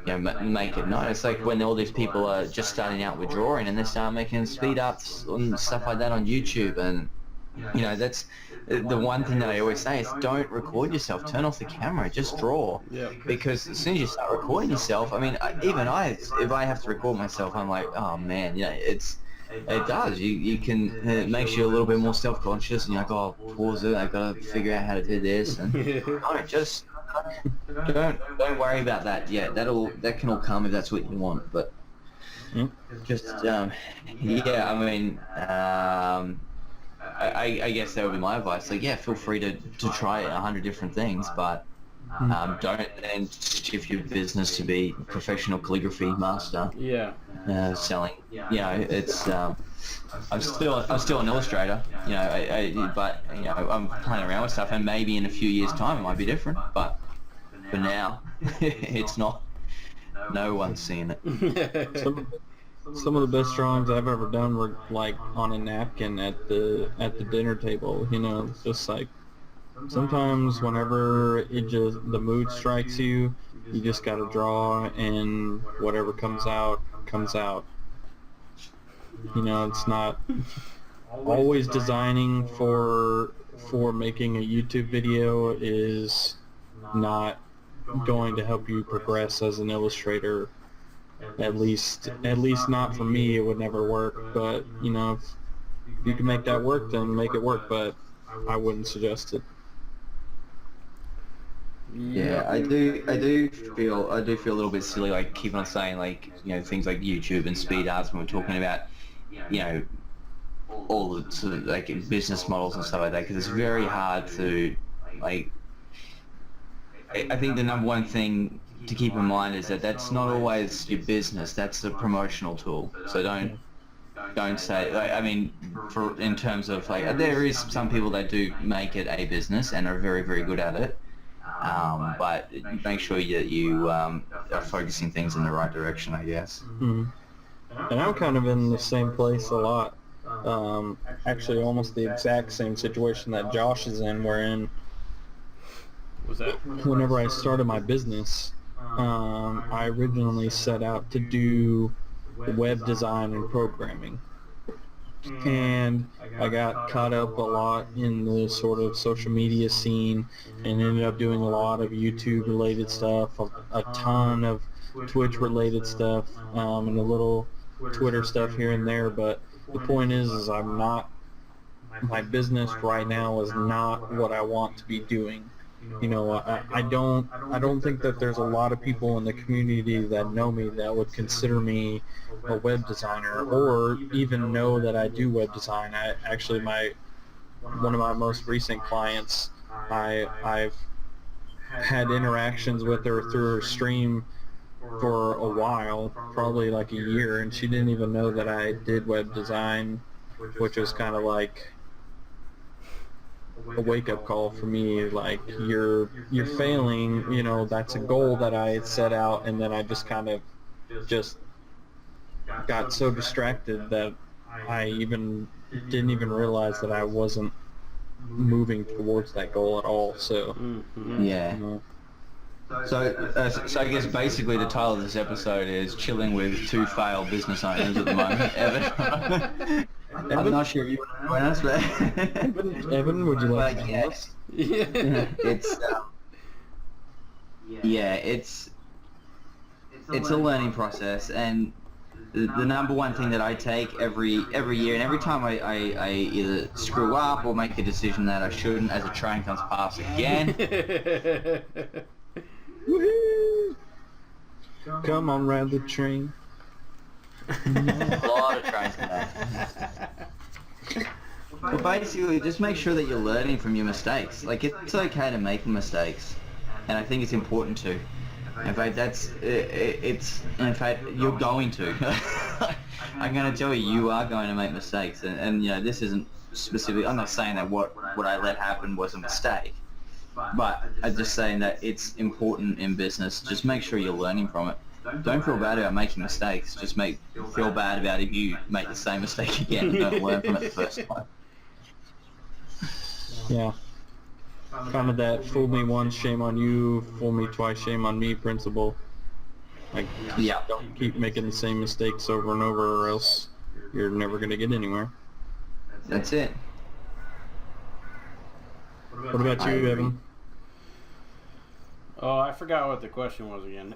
C: you know, make it known. It's like when all these people are just starting out with drawing and they start making speed ups and stuff like that on YouTube. And, you know, that's the one thing that I always say is don't record yourself. Turn off the camera. Just draw. Yeah. Because as soon as you start recording yourself, I mean, if I have to record myself, I'm like, oh, man, you know, it does. You can. It makes you a little bit more self-conscious, and you're like, oh, pause it. I gotta figure out how to do this, and just don't worry about that. Yeah, that can all come if that's what you want. But just yeah. I mean, I guess that would be my advice. Like, yeah, feel free to try 100 different things, but don't then shift your business to be professional calligraphy master.
D: Yeah.
C: Selling. You know, it's I'm still an illustrator. You know, but you know, I'm playing around with stuff, and maybe in a few years' time it might be different. But for now, it's not. No one's seeing it.
B: Some of the best drawings I've ever done were like on a napkin at the dinner table. You know, it's just like. Sometimes whenever the mood strikes you, you just gotta draw, and whatever comes out, comes out. You know, it's not always designing for making a YouTube video is not going to help you progress as an illustrator. At least not for me, it would never work. But, you know, if you can make that work, then make it work, but I wouldn't suggest it.
C: Yeah, I do feel a little bit silly, like keep on saying, like, you know, things like YouTube and speed arts when we're talking about, you know, all the sort of like business models and stuff like that, because it's very hard to, like, I think the number one thing to keep in mind is that that's not always your business. That's a promotional tool. So don't say, like, I mean, in terms of, like, there is some people that do make it a business and are very, very good at it. But make sure that you are focusing things in the right direction, I guess.
B: Mm-hmm. And I'm kind of in the same place a lot. Actually, almost the exact same situation that Josh is in. Wherein,
D: was that?
B: Whenever I started my business, I originally set out to do web design and programming. And I got caught up a lot in the sort of social media scene and ended up doing a lot of YouTube related stuff, a ton of Twitch related stuff, and a little Twitter stuff here and there. But the point is my business right now is not what I want to be doing. You know, I don't think that there's a lot of people in the community that know me that would consider me a web designer or even know that I do web design. One of my most recent clients, I've had interactions with her through her stream for a while, probably like a year, and she didn't even know that I did web design, which was kind of like a wake-up call for me. Like, you're failing, you know, that's a goal that I had set out, and then I just kind of just got so distracted that I didn't even realize that I wasn't moving towards that goal at all. So
C: Yeah.
B: you know,
C: So I guess basically the title of this episode is Chilling with Two Failed Business Owners at the moment, Evan. I'm not sure if you want to join us, but
B: Evan, would you like to join us?
C: It's a learning process, and the number one thing that I take every year, and every time I either screw up or make a decision that I shouldn't, as a train comes past again.
B: Woohoo! Come on, ride the train.
C: A lot of trains today. Well, basically, just make sure that you're learning from your mistakes. Like, it's okay to make mistakes, and I think it's important to. In fact, in fact, you're going to. I'm going to tell you, you are going to make mistakes, and you know, this isn't specific. I'm not saying that what I let happen was a mistake, but I'm just saying that it's important in business. Just make sure you're learning from it. Don't feel bad about making mistakes. Just feel bad about if you make the same mistake again and don't learn from it the first time.
B: Yeah. Kind of that fool me once, shame on you, fool me twice, shame on me principle. Like,
C: Yeah.
B: don't keep making the same mistakes over and over, or else you're never going to get anywhere.
C: That's it.
B: What about
C: I
B: you,
C: agree.
B: Evan?
D: Oh, I forgot what the question was again.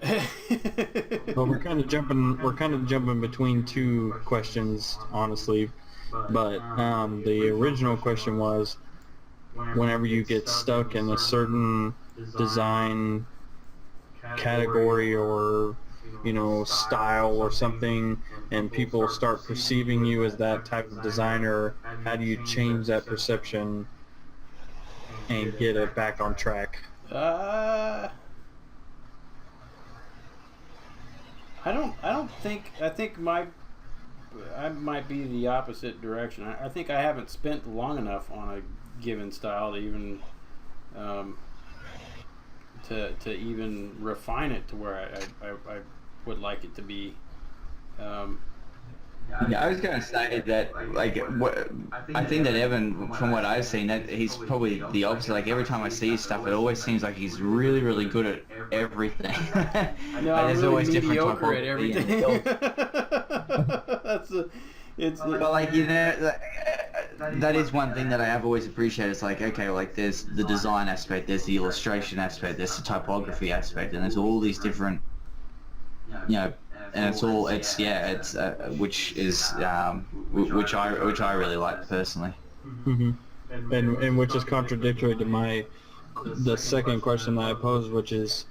B: Well, we're kind of jumping between two questions, honestly. But the original question was, whenever you get stuck in a certain design category or, you know, style or something, and people start perceiving you as that type of designer, how do you change that perception and get it back on track?
D: I think I might be the opposite direction. I think I haven't spent long enough on a given style to even to even refine it to where I would like it to be.
C: Yeah, I was going to say that, like, I think that Evan, from what I've seen, that he's probably the opposite. Like, every time I see his stuff, it always seems like he's really, really good at everything.
D: No,
C: Like,
D: I'm
C: there's
D: really
C: always different
D: mediocre at
C: typology
D: everything.
C: But, like, you know, that is one thing that I have always appreciated. It's like, okay, like, there's the design aspect, there's the illustration aspect, there's the typography aspect, and there's all these different, you know, and which I really like personally.
B: Mm-hmm. And which is contradictory to the second question that I posed, which is,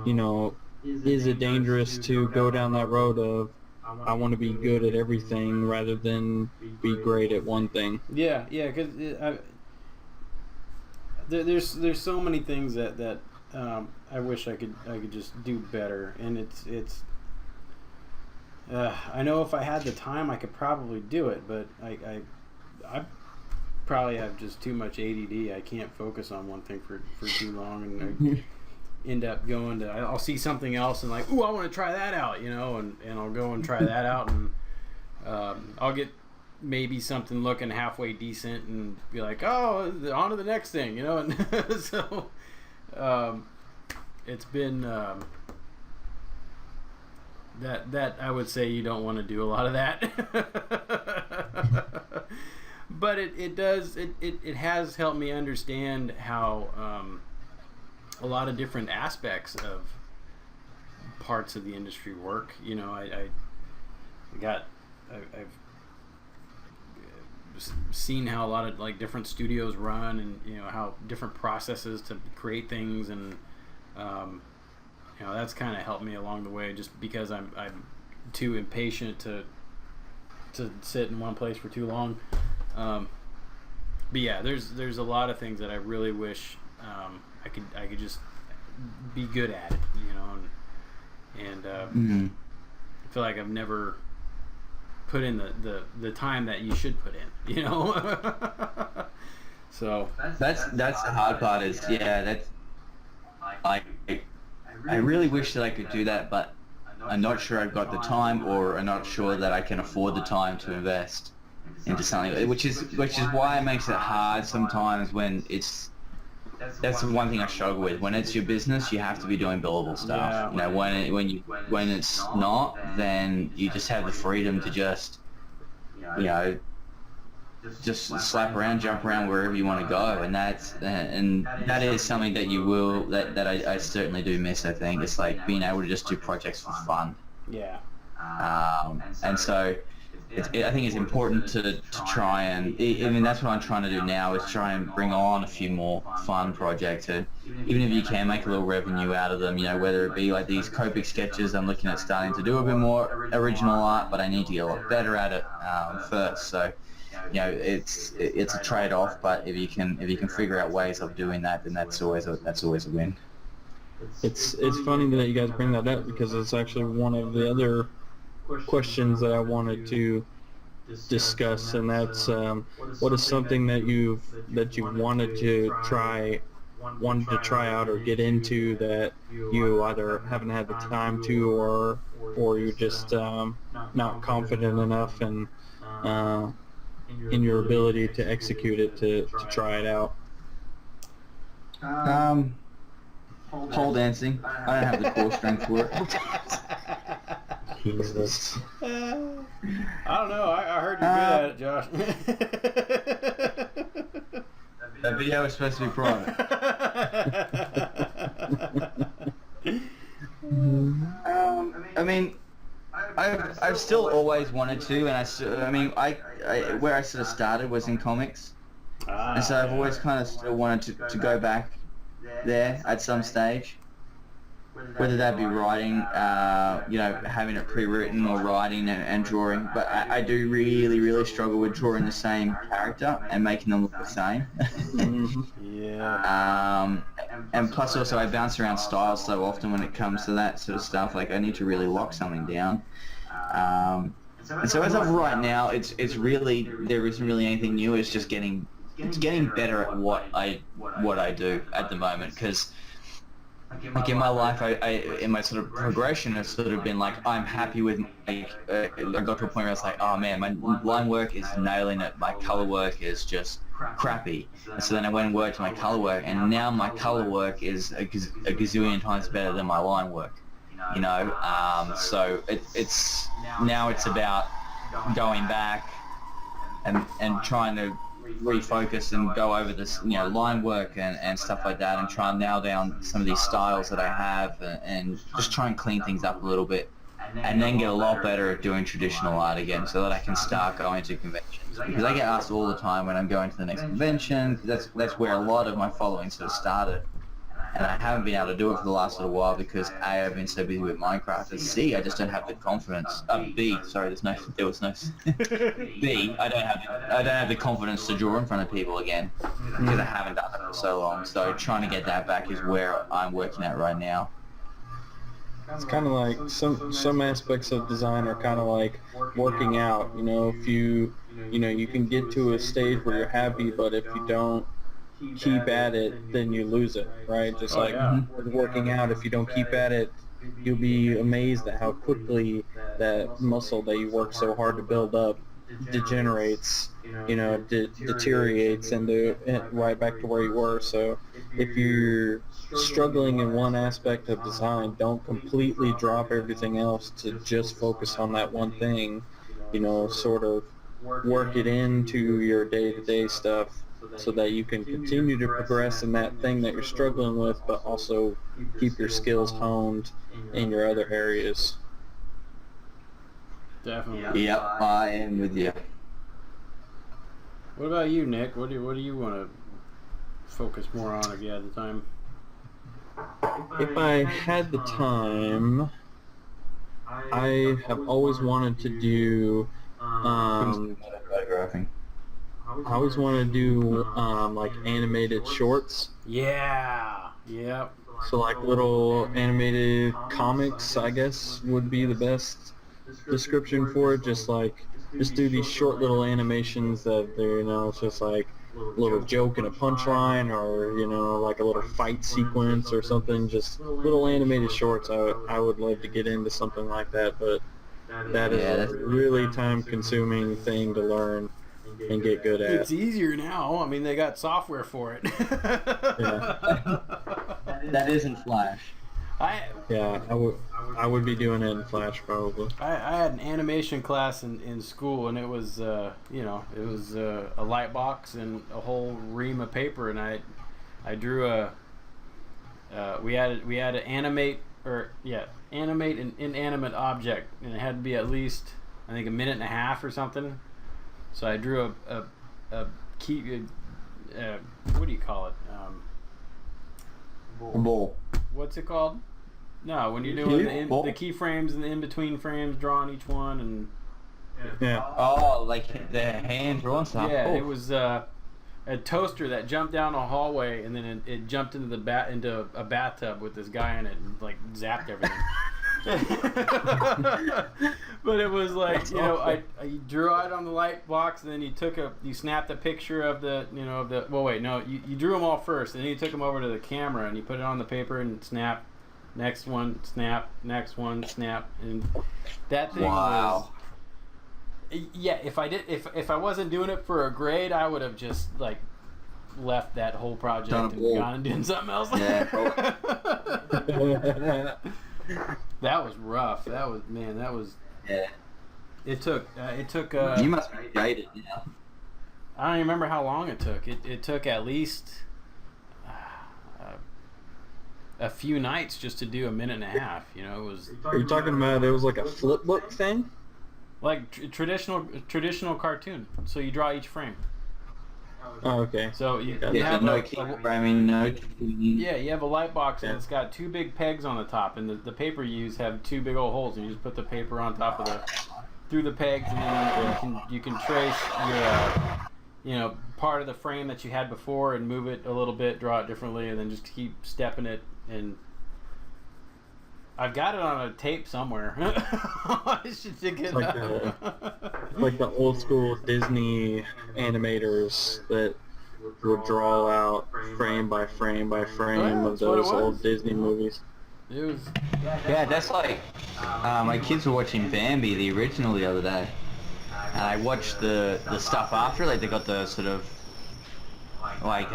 B: you know, is it dangerous to go down that road of I want to be good at everything rather than be great at one thing?
D: Yeah, because there's so many things that I wish I could just do better, and it's. I know if I had the time, I could probably do it, but I probably have just too much ADD. I can't focus on one thing for too long, and I end up going to. I'll see something else and like, ooh, I want to try that out, you know, and I'll go and try that out, and I'll get maybe something looking halfway decent, and be like, oh, on to the next thing, you know, and so it's been. That I would say you don't want to do a lot of that. But it has helped me understand how a lot of different aspects of parts of the industry work. You know, I've seen how a lot of like different studios run, and you know how different processes to create things, and you know, that's kind of helped me along the way, just because I'm too impatient to sit in one place for too long. But yeah, there's a lot of things that I really wish I could just be good at it, you know, and I feel like I've never put in the time that you should put in, you know.
A: So
C: That's the hard part. Is that's like I really wish that I could do that, but I'm not sure I've got the time, or I'm not sure that I can afford the time to invest into something, which is why it makes it hard sometimes when it's. That's the one thing I struggle with. When it's your business, you have to be doing billable stuff.
A: Yeah.
C: You know, when it's not, then you just have the freedom to just, you know, just slap around, jump around wherever you want to go, and that is something that I certainly do miss. I think it's like being able to just do projects for fun.
A: yeah.
C: And so I think it's important to try and, I mean, that's what I'm trying to do now, is try and bring on a few more fun projects. And even if you can make a little revenue out of them, you know, whether it be like these Copic sketches, I'm looking at starting to do a bit more original art, but I need to get a lot better at it first. So, you know, it's a trade-off, but if you can figure out ways of doing that, then that's always a win.
B: It's funny that you guys bring that up, because it's actually one of the other questions that I wanted to discuss, and that's what is something that you wanted to try out or get into that you either haven't had the time to, or you're just not confident enough in your ability to execute it to try it out.
C: Pole dancing. I don't have the core strength for it.
B: Jesus.
A: I don't know. I heard you're good at it, Josh.
C: That video was supposed to be private. I mean, I've still always wanted to, and I where I sort of started was in comics, and so I've always kind of still wanted to go back there at some stage. Whether that be writing, you know, having it pre-written, or writing and drawing. But I do really, really struggle with drawing the same character and making them look the same.
A: Yeah.
C: And plus also I bounce around styles so often when it comes to that sort of stuff. Like I need to really lock something down. And so as of right now, it's really, there isn't really anything new. It's just getting better at what I do at the moment, because like in my life, I in my sort of progression, it's sort of been like, I'm happy with, like, I got to a point where I was like, oh man, my line work is nailing it, my color work is just crappy. And so then I went and worked on my color work, and now my color work is a gazillion times better than my line work, you know. So it's about going back and trying to refocus and go over this, you know, line work and stuff like that, and try and nail down some of these styles that I have, and just try and clean things up a little bit, and then get a lot better at doing traditional art again, so that I can start going to conventions, because I get asked all the time when I'm going to the next convention. That's where a lot of my following sort of started, and I haven't been able to do it for the last little while because A, I've been so busy with Minecraft, and C, I just don't have the confidence. B, sorry, there was no. B, I don't have the confidence to draw in front of people again because I haven't done it for so long. So trying to get that back is where I'm working at right now.
B: It's kind of like some aspects of design are kind of like working out. You know, if you can get to a stage where you're happy, but if you don't keep at it, then you lose it, right? Just like with working out, if you don't keep at it, you'll be amazed at how quickly that muscle that you work so hard to build up degenerates, you know, deteriorates into right back to where you were. So if you're struggling in one aspect of design, don't completely drop everything else to just focus on that one thing. You know, sort of work it into your day-to-day stuff, so that you can continue to progress in that thing that you're struggling with, but also keep your skills honed in your other areas.
D: Definitely.
C: Yep, I am with you.
D: What about you, Nick? What do you want to focus more on if you had the time?
B: If I had the time, I have always wanted to do
C: Photographing.
B: I always want to do like animated shorts.
D: Yeah. Yep.
B: So like little animated comics, I guess, would be the best description for it. Just do these short little animations that they're, you know, it's just like little joke and a punchline, or like a little fight sequence or something. Just little animated shorts. I would love to get into something like that, but that is a really time-consuming thing to learn and get good at.
D: It's easier now. I mean, they got software for it.
C: That isn't Flash.
B: I would be doing it in Flash probably.
D: I had an animation class in school, and it was a light box and a whole ream of paper, and I drew we had to animate an inanimate object, and it had to be at least, I think, a minute and a half or something. So I drew a key. What do you call it?
C: Bull.
D: What's it called? No, when you're doing the keyframes and the in-between frames, drawing each one, and
C: Oh, like the hand drawn stuff.
D: yeah, it was a toaster that jumped down a hallway, and then it jumped into into a bathtub with this guy in it, and like zapped everything. But it was like, I drew it on the light box, and then you snapped a picture of the you drew them all first, and then you took them over to the camera, and you put it on the paper and snap, next one, snap, next one, snap, and that thing was. Yeah, if I wasn't doing it for a grade, I would have just like left that whole project and gone and done something else.
C: Yeah.
D: That was rough. That was.
C: Yeah.
D: It took.
C: You must be jaded now.
D: I don't even remember how long it took. It took at least a few nights just to do a minute and a half. It was.
B: Are you talking about it was like a flip book thing?
D: Like traditional cartoon. So you draw each frame.
B: Oh, okay.
D: So you have
C: you have
D: a light box, and it's got two big pegs on the top, and the paper you use have two big old holes, and you just put the paper on top of through the pegs, and then you can trace your part of the frame that you had before and move it a little bit, draw it differently, and then just keep stepping it. And I've got it on a tape somewhere. I should dig it up.
B: Like the old school Disney animators that would draw out frame by frame by frame of those old Disney movies.
D: It was.
C: Yeah, that's like my kids were watching Bambi, the original, the other day, and I watched the stuff after. Like they got the sort of like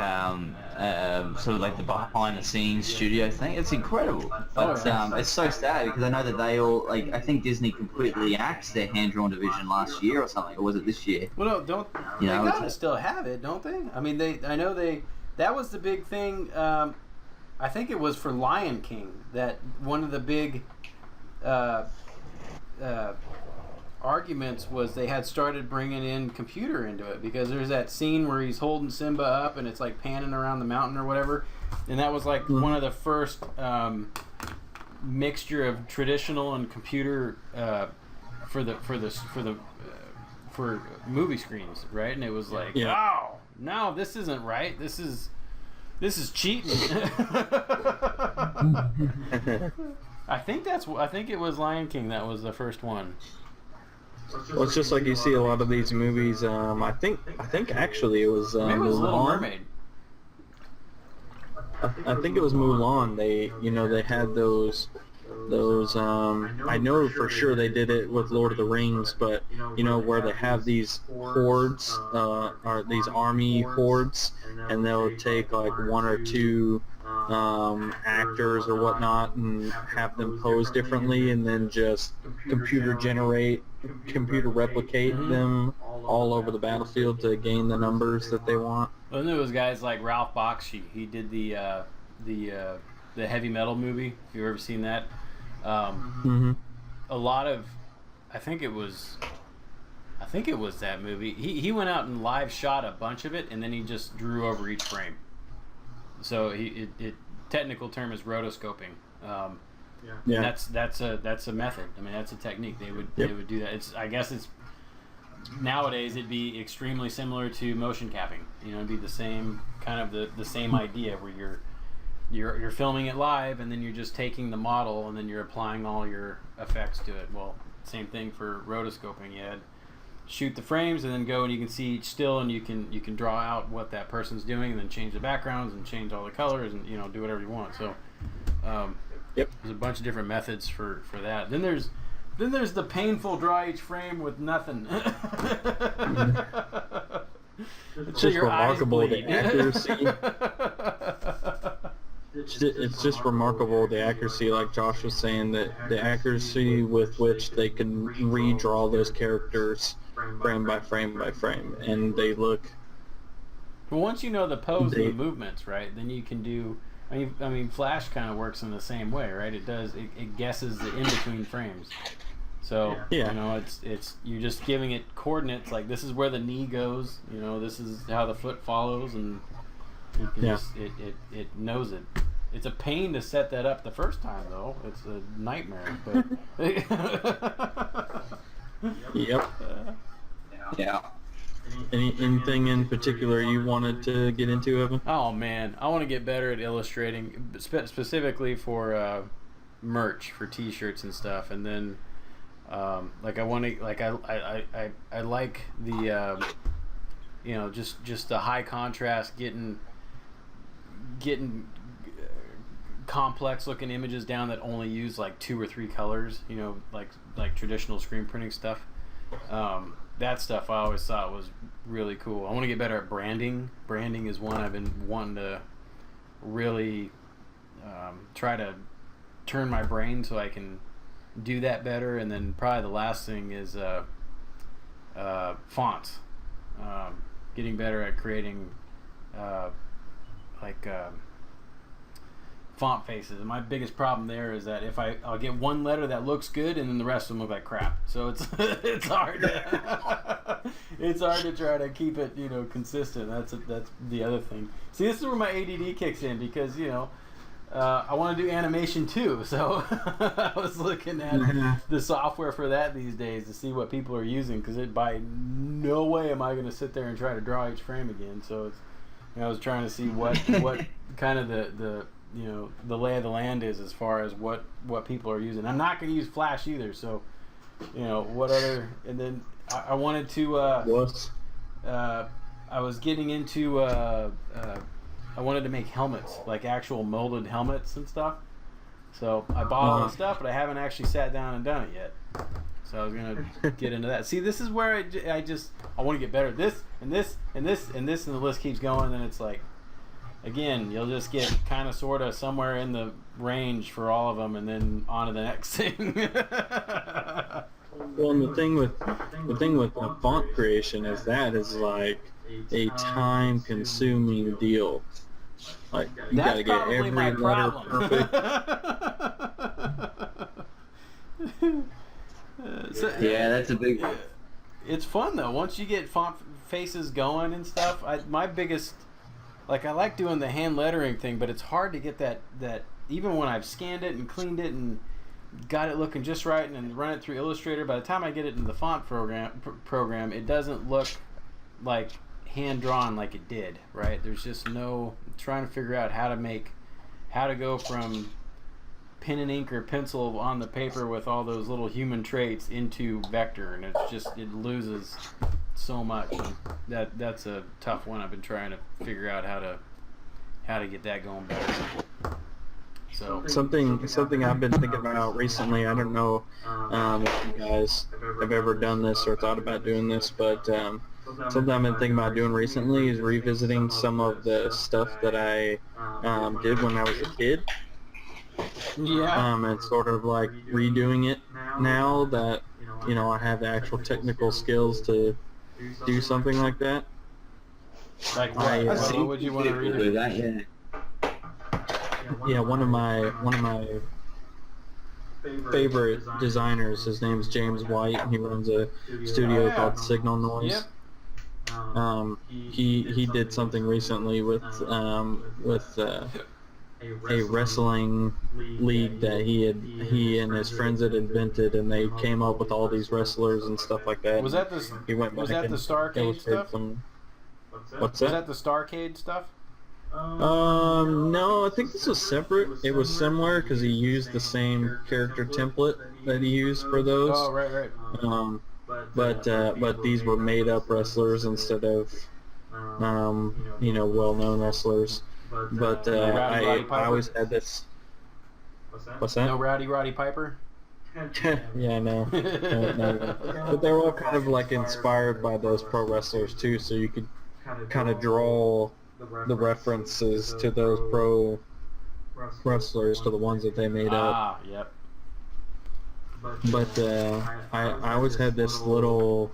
C: the behind the scenes studio thing. It's incredible, but it's so sad because I know that they all I think Disney completely axed their hand drawn division last year or something, or was it this year?
D: Well, no, they gotta still have it, don't they? I mean, that was the big thing. I think it was for Lion King that one of the big arguments was they had started bringing in computer into it, because there's that scene where he's holding Simba up and it's like panning around the mountain or whatever, and that was like one of the first mixture of traditional and computer for movie screens, right? And it was like, oh no, this isn't right. This is cheating. I think it was Lion King that was the first one.
B: Well, it's just like you see a lot of these movies. I think actually it was
D: Maybe it was
B: Mulan.
D: Little Mermaid.
B: I think it was Mulan. They had those. I know for sure they did it with Lord of the Rings, but where they have these hordes, or these army hordes, and they'll take like one or two actors or whatnot and have them pose differently, and then just computer replicate them all over the battlefield to gain the numbers that they want.
D: Well, then there was guys like Ralph Bakshi. He did the heavy metal movie. If you've ever seen that, a lot of, I think it was that movie. He went out and live shot a bunch of it, and then he just drew over each frame. So technical term is rotoscoping. That's a method. I mean, that's a technique. They would do that. I guess nowadays it'd be extremely similar to motion capping. It'd be the same kind of the same idea where you're filming it live, and then you're just taking the model and then you're applying all your effects to it. Well, same thing for rotoscoping. You had shoot the frames and then go and you can see each still, and you can draw out what that person's doing, and then change the backgrounds and change all the colors, and do whatever you want. So
B: Yep.
D: there's a bunch of different methods for that. Then there's the painful draw each frame with nothing.
B: It's just remarkable the accuracy. It's just remarkable the accuracy, like Josh was saying, that the accuracy with which they can redraw those characters frame by frame by frame, and they look.
D: Well, once you know the pose and the movements, right, then you can do. I mean, Flash kind of works in the same way, right? It guesses the in between frames. So it's you're just giving it coordinates, like this is where the knee goes. This is how the foot follows, and you can it knows it. It's a pain to set that up the first time, though. It's a nightmare. But
B: Yep.
C: Yeah.
B: Anything in particular you wanted to get into, Evan?
D: Oh man, I want to get better at illustrating, specifically for merch, for T-shirts and stuff. And then, I want to, I like the, just the high contrast, getting complex looking images down that only use like 2 or 3 colors. Like traditional screen printing stuff. That stuff I always thought was really cool. I want to get better at branding. Branding is one I've been wanting to really try to turn my brain so I can do that better. And then probably the last thing is fonts. Getting better at creating font faces. And my biggest problem there is that if I'll get one letter that looks good and then the rest of them look like crap. So it's hard to it's hard to try to keep it consistent. That's the other thing. See, this is where my ADD kicks in, because I want to do animation too. So I was looking at the software for that these days to see what people are using, because by no way am I going to sit there and try to draw each frame again. So it's I was trying to see what kind of the lay of the land is as far as what people are using. I'm not going to use Flash either, so what other. And then I wanted to I was getting into I wanted to make helmets, like actual molded helmets and stuff. So I bought all the stuff, but I haven't actually sat down and done it yet. So I was gonna get into that. See, this is where I want to get better at this and this and this and this, and the list keeps going. And then it's like, again, you'll just get kind of sort of somewhere in the range for all of them, and then on to the next thing.
B: Well, and the thing with font creation is like a time-consuming deal. Like you gotta get every letter perfect.
C: That's a big.
D: It's fun though. Once you get font faces going and stuff, my biggest. Like, I like doing the hand lettering thing, but it's hard to get that even when I've scanned it and cleaned it and got it looking just right and then run it through Illustrator, by the time I get it in the font program, it doesn't look like hand-drawn like it did, right? There's just trying to figure out how to go from pen and ink or pencil on the paper with all those little human traits into vector, and it loses so much. That's a tough one. I've been trying to figure out how to get that going better. So
B: something I've been thinking about recently. I don't know if you guys have ever done this or thought about doing this, but something I've been thinking about doing recently is revisiting some of the stuff that I did when I was a kid.
D: Yeah.
B: And sort of like redoing it now that I have the actual technical skills to do something like that.
D: Like what? What would you want to redo?
C: That,
B: yeah, one of my favorite designers, his name's James White, and he runs a studio called Signal Noise.
D: Yep.
B: He did something recently with a wrestling league that he and his friends had invented, and they came up with all these wrestlers and stuff like that.
D: Was that the Starcade stuff?
B: What's
D: Was
B: that?
D: that the Starcade stuff?
B: No, I think this was separate. It was similar because he used the same character template that he used for those.
D: Oh, right.
B: but these were made up wrestlers instead of well-known wrestlers. But I always had this. What's that?
D: No Rowdy Piper?
B: Yeah, no. But they're all kind of like inspired by those pro wrestlers too, so you could kind of draw the references to those pro wrestlers to the ones that they made up.
D: Ah, yep.
B: But I always had this little,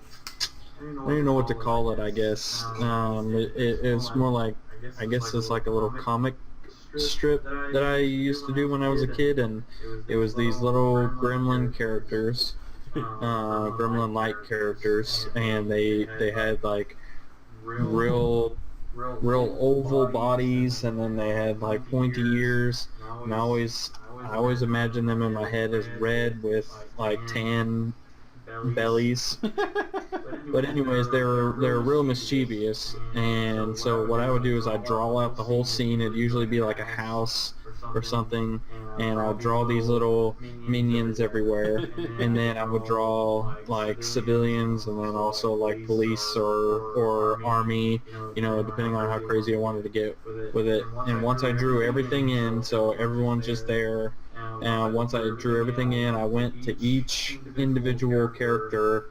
B: I don't even know what to call it, I guess. It's more like, I guess it's like a little comic strip that I used to do when I was a kid, and it was these little gremlin characters, gremlin-like characters, and they had like real oval bodies, and then they had like pointy ears, and I always imagine them in my head as red with like tan bellies. But anyways, they're real mischievous, and so what I would do is I'd draw out the whole scene. It'd usually be like a house or something, and I'd draw these little minions everywhere, and then I would draw like civilians, and then also like police or army, depending on how crazy I wanted to get with it. And once I drew everything in, so everyone's just there, and once I drew everything in, I went to each individual character,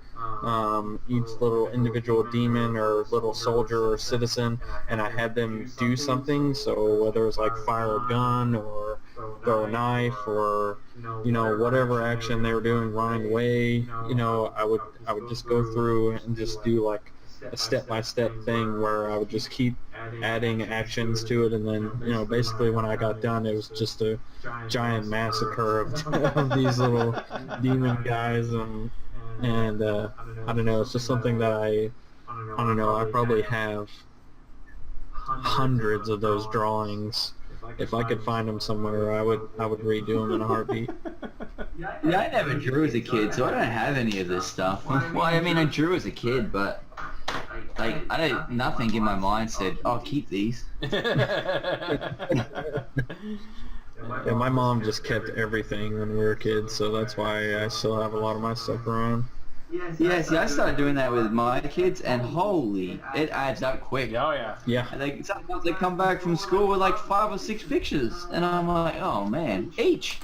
B: each little individual demon or little soldier or citizen, and I had them do something. So whether it was like fire a gun or throw a knife or whatever action they were doing, running away, I would just go through and just do like a step-by-step thing where I would just keep adding actions to it, and then basically when I got done, it was just a giant massacre of these little demon guys, and I don't know, it's just something that I don't know, I probably have hundreds of those drawings. If I could find them somewhere, I would redo them in a heartbeat.
C: Yeah, I never drew as a kid, so I don't have any of this stuff. Well, I mean, I drew as a kid, but like nothing in my mind said, "Oh, keep these."
B: Yeah, my mom just kept everything when we were kids, so that's why I still have a lot of my stuff around.
C: Yeah, see, I started doing that with my kids, and holy, it adds up quick.
D: Oh, yeah.
B: Yeah.
C: And sometimes they come back from school with like 5 or 6 pictures, and I'm like, oh man, each.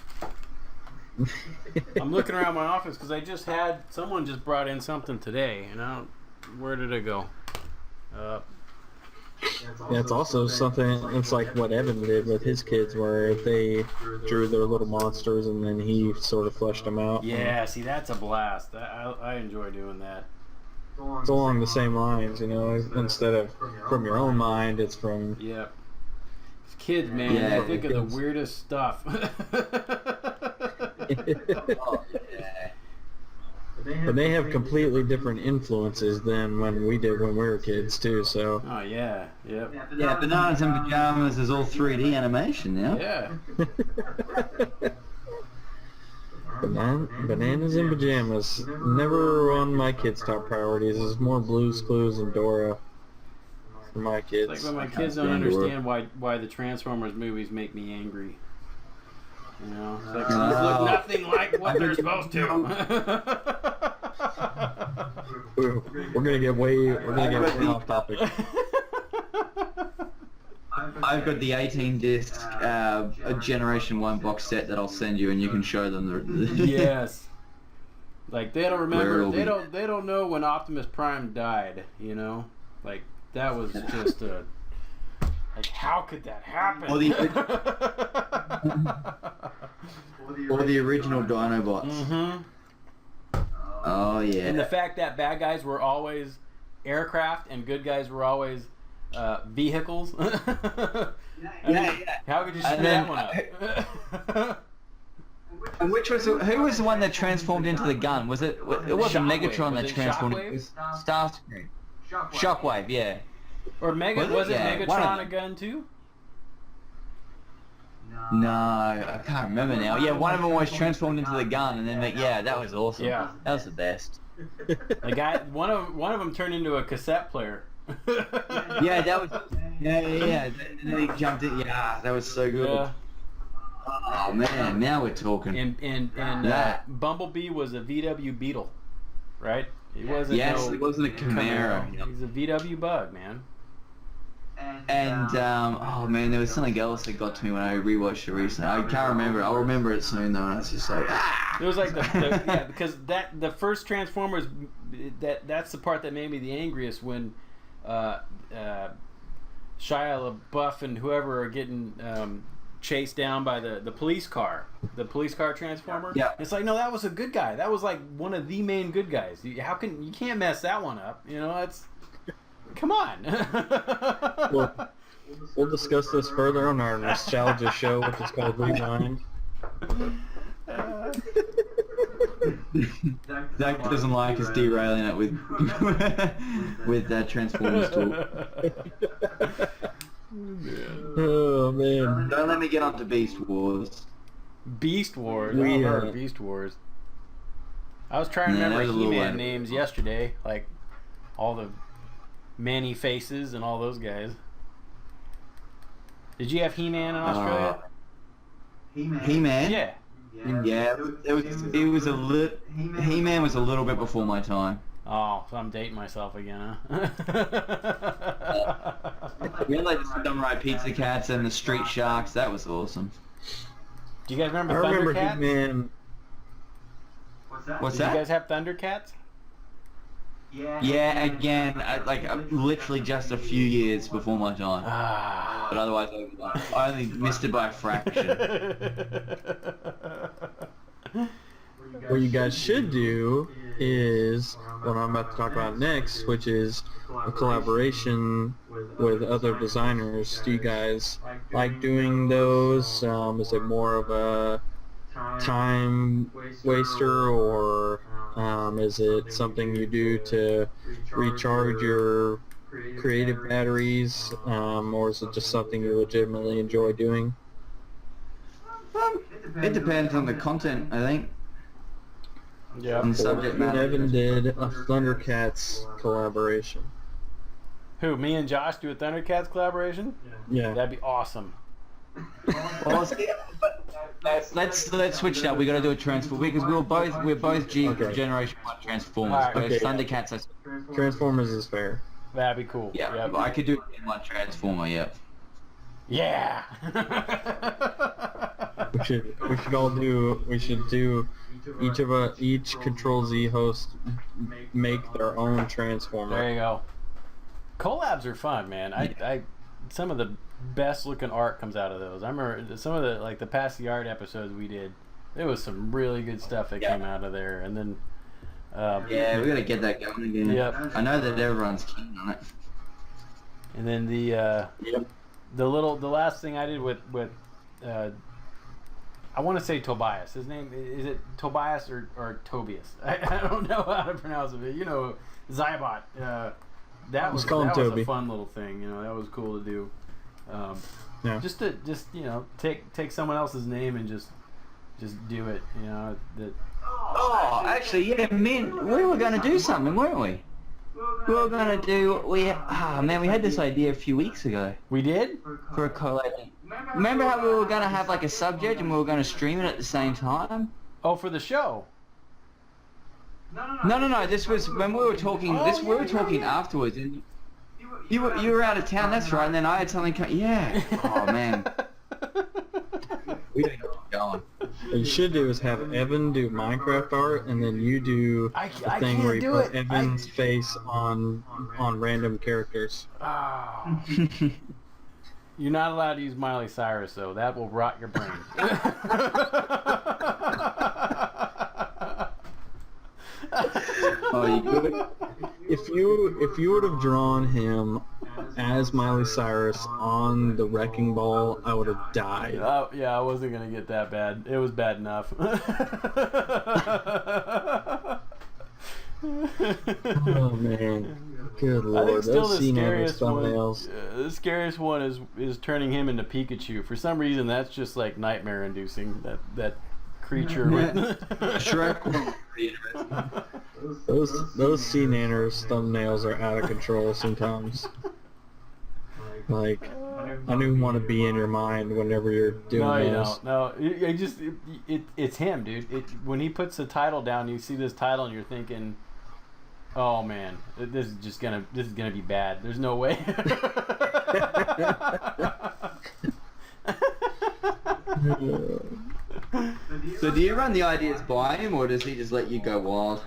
D: I'm looking around my office because I just had someone just brought in something today, and where did it go?
B: Yeah, it's also something, it's like what Evan did with his kids, where they drew their little monsters and then he sort of fleshed them out.
D: Yeah, see, that's a blast. I enjoy doing that.
B: It's along the same lines, instead of from your own mind, it's from...
D: Yep. Kids, man,
C: Yeah,
D: they think of the weirdest stuff.
C: Oh, yeah.
B: But they have completely different influences than when we did when we were kids too, so...
D: Oh, yeah. Yep.
C: Yeah, Bananas in Pajamas is all 3D animation now.
D: Yeah.
B: Bananas in Pajamas. Never on my kids' top priorities. It's more Blue's Clues and Dora for my kids.
D: It's like when my kids don't understand why the Transformers movies make me angry. It's like, these look nothing like what they're supposed to.
B: We're gonna get way off topic.
C: I've got the 18-disc Generation 1 box set that I'll send you, and you can show them the...
D: Yes. Like, they don't remember, they don't know when Optimus Prime died, Like, that was just a... Like, how could that happen?
C: Or the original Dinobots.
D: Mm-hmm.
C: Oh, yeah.
D: And the fact that bad guys were always aircraft and good guys were always vehicles.
C: Yeah.
D: How could you screw that one up?
C: And who was the one that transformed into the gun? Was it? It wasn't Megatron that transformed. It was Starscream. Shockwave, yeah.
D: Or was it Megatron a gun too?
C: No, I can't remember now. Yeah, one of them was transformed into the gun, and then that was awesome. Yeah, that was the best.
D: The guy, one of them turned into a cassette player.
C: Yeah, that was. Yeah. And then he jumped in. Yeah, that was so good.
D: Yeah.
C: Oh man, now we're talking.
D: And Bumblebee was a VW Beetle, right?
A: He wasn't.
C: Yes,
A: no
C: it wasn't a Camaro.
A: He's a VW Bug, man.
C: And oh man, there was something else that got to me when I rewatched it recently. I can't remember. I'll remember it soon though. And I was just like,
A: It was like yeah, because the first Transformers, that's the part that made me the angriest when Shia LaBeouf and whoever are getting chased down by the police car Transformer.
C: Yeah.
A: It's like, no, that was a good guy. That was like one of the main good guys. You can't mess that one up. You know, that's. Come on.
B: We'll discuss this further on our nostalgia show, which is called Rewind.
C: Zach doesn't like us derailing it with with Transformers talk.
B: Oh man!
C: Don't let me get onto Beast Wars.
A: Beast Wars.
B: We,
A: I remember Beast Wars. I was trying to
C: Man, that
A: remember
C: was a little
A: He-Man
C: random.
A: names yesterday, like all the Manny Faces and all those guys. Did you have He-Man in Australia?
C: He-Man.
A: Yeah.
C: Yeah, it was a little. He-Man was a little bit before my time.
A: Oh, so I'm dating myself again, huh?
C: We had like the Samurai Pizza Cats and the Street Sharks. That was awesome.
A: Do you guys remember
B: I remember
A: Thundercats?
B: Hitman.
C: What's
A: Did
C: that?
A: you guys have Thundercats?
C: Yeah, again, literally just a few years before my time.
A: Ah.
C: But otherwise, I only missed it by a fraction.
B: What you guys should do is what I'm about to talk about next, which is a collaboration with other designers. Do you guys like doing those? Is it more of a time waster, or is it something you do to recharge your creative batteries, or is it just something you legitimately enjoy doing?
C: It depends on the content, I think.
A: Yeah.
C: On the subject
B: Me and
C: matter.
B: Evan did a Thundercats collaboration.
A: Who? Me and Josh do a Thundercats collaboration?
B: Yeah.
A: That'd be awesome.
C: Well, see, but let's switch it up. We got to do a Transform because we're both Generation 1 Transformers.
A: Alright.
C: But
B: Okay.
C: Thundercats,
B: Transformers is fair.
A: That'd be cool.
C: yeah,
A: Yep.
C: I could do one Transformer. Yeah.
A: Yeah.
B: We should all do. We should do. Each Ctrl+Z host make their own Transformer.
A: There you go. Collabs are fun, man. I some of the best looking art comes out of those. I remember some of the Pass the Art episodes we did. There was some really good stuff that came out of there, and then
C: Yeah, we got to get that going again.
A: Yep.
C: I know that everyone's keen on it.
A: and then
B: Yep.
A: the last thing I did with I want to say Tobias. His name is it Tobias or Tobias? I don't know how to pronounce it. You know, Zybot. That was
B: Toby.
A: a fun little thing. You know, that was cool to do.
B: Yeah.
A: Just take someone else's name and just do it. You know that.
C: Oh, actually, yeah, we were going to do something, weren't we? We were going to do. We had this idea a few weeks ago
A: We did.
C: for a collab. Remember how we were going to have like a subject and we were going to stream it at the same time?
A: Oh, for the show.
C: No. This was when we were talking. We were talking afterwards, and you were out of town. That's right. And then I had something. Yeah. Oh man. We don't know what's going.
B: What you should do is have Evan do Minecraft art, and then you do
A: I
B: the thing
A: can't
B: where you
A: do
B: put
A: it.
B: Evan's face on random characters.
A: Oh. You're not allowed to use Miley Cyrus, though. That will rot your brain.
C: Oh, you good?
B: If you would have drawn him as Miley Cyrus on the wrecking ball, I would have died.
A: Yeah, I wasn't gonna get that bad. It was bad enough.
B: Oh man, good
A: I think
B: lord,
A: still
B: those
A: the
B: scene
A: scariest one.
B: thumbnails.
A: The scariest one is turning him into Pikachu. For some reason, that's just like nightmare inducing. That creature with.
C: Shrek was pretty interesting.
B: Those sea nanners thumbnails are out of control sometimes. Like, I don't even want to be in your mind whenever you're doing
A: No, you
B: those.
A: don't. No, it's him, dude. When he puts the title down, you see this title, and you're thinking,
D: Oh man, this is gonna be bad. There's no way.
C: So do you run the ideas by him, or does he just let you go wild?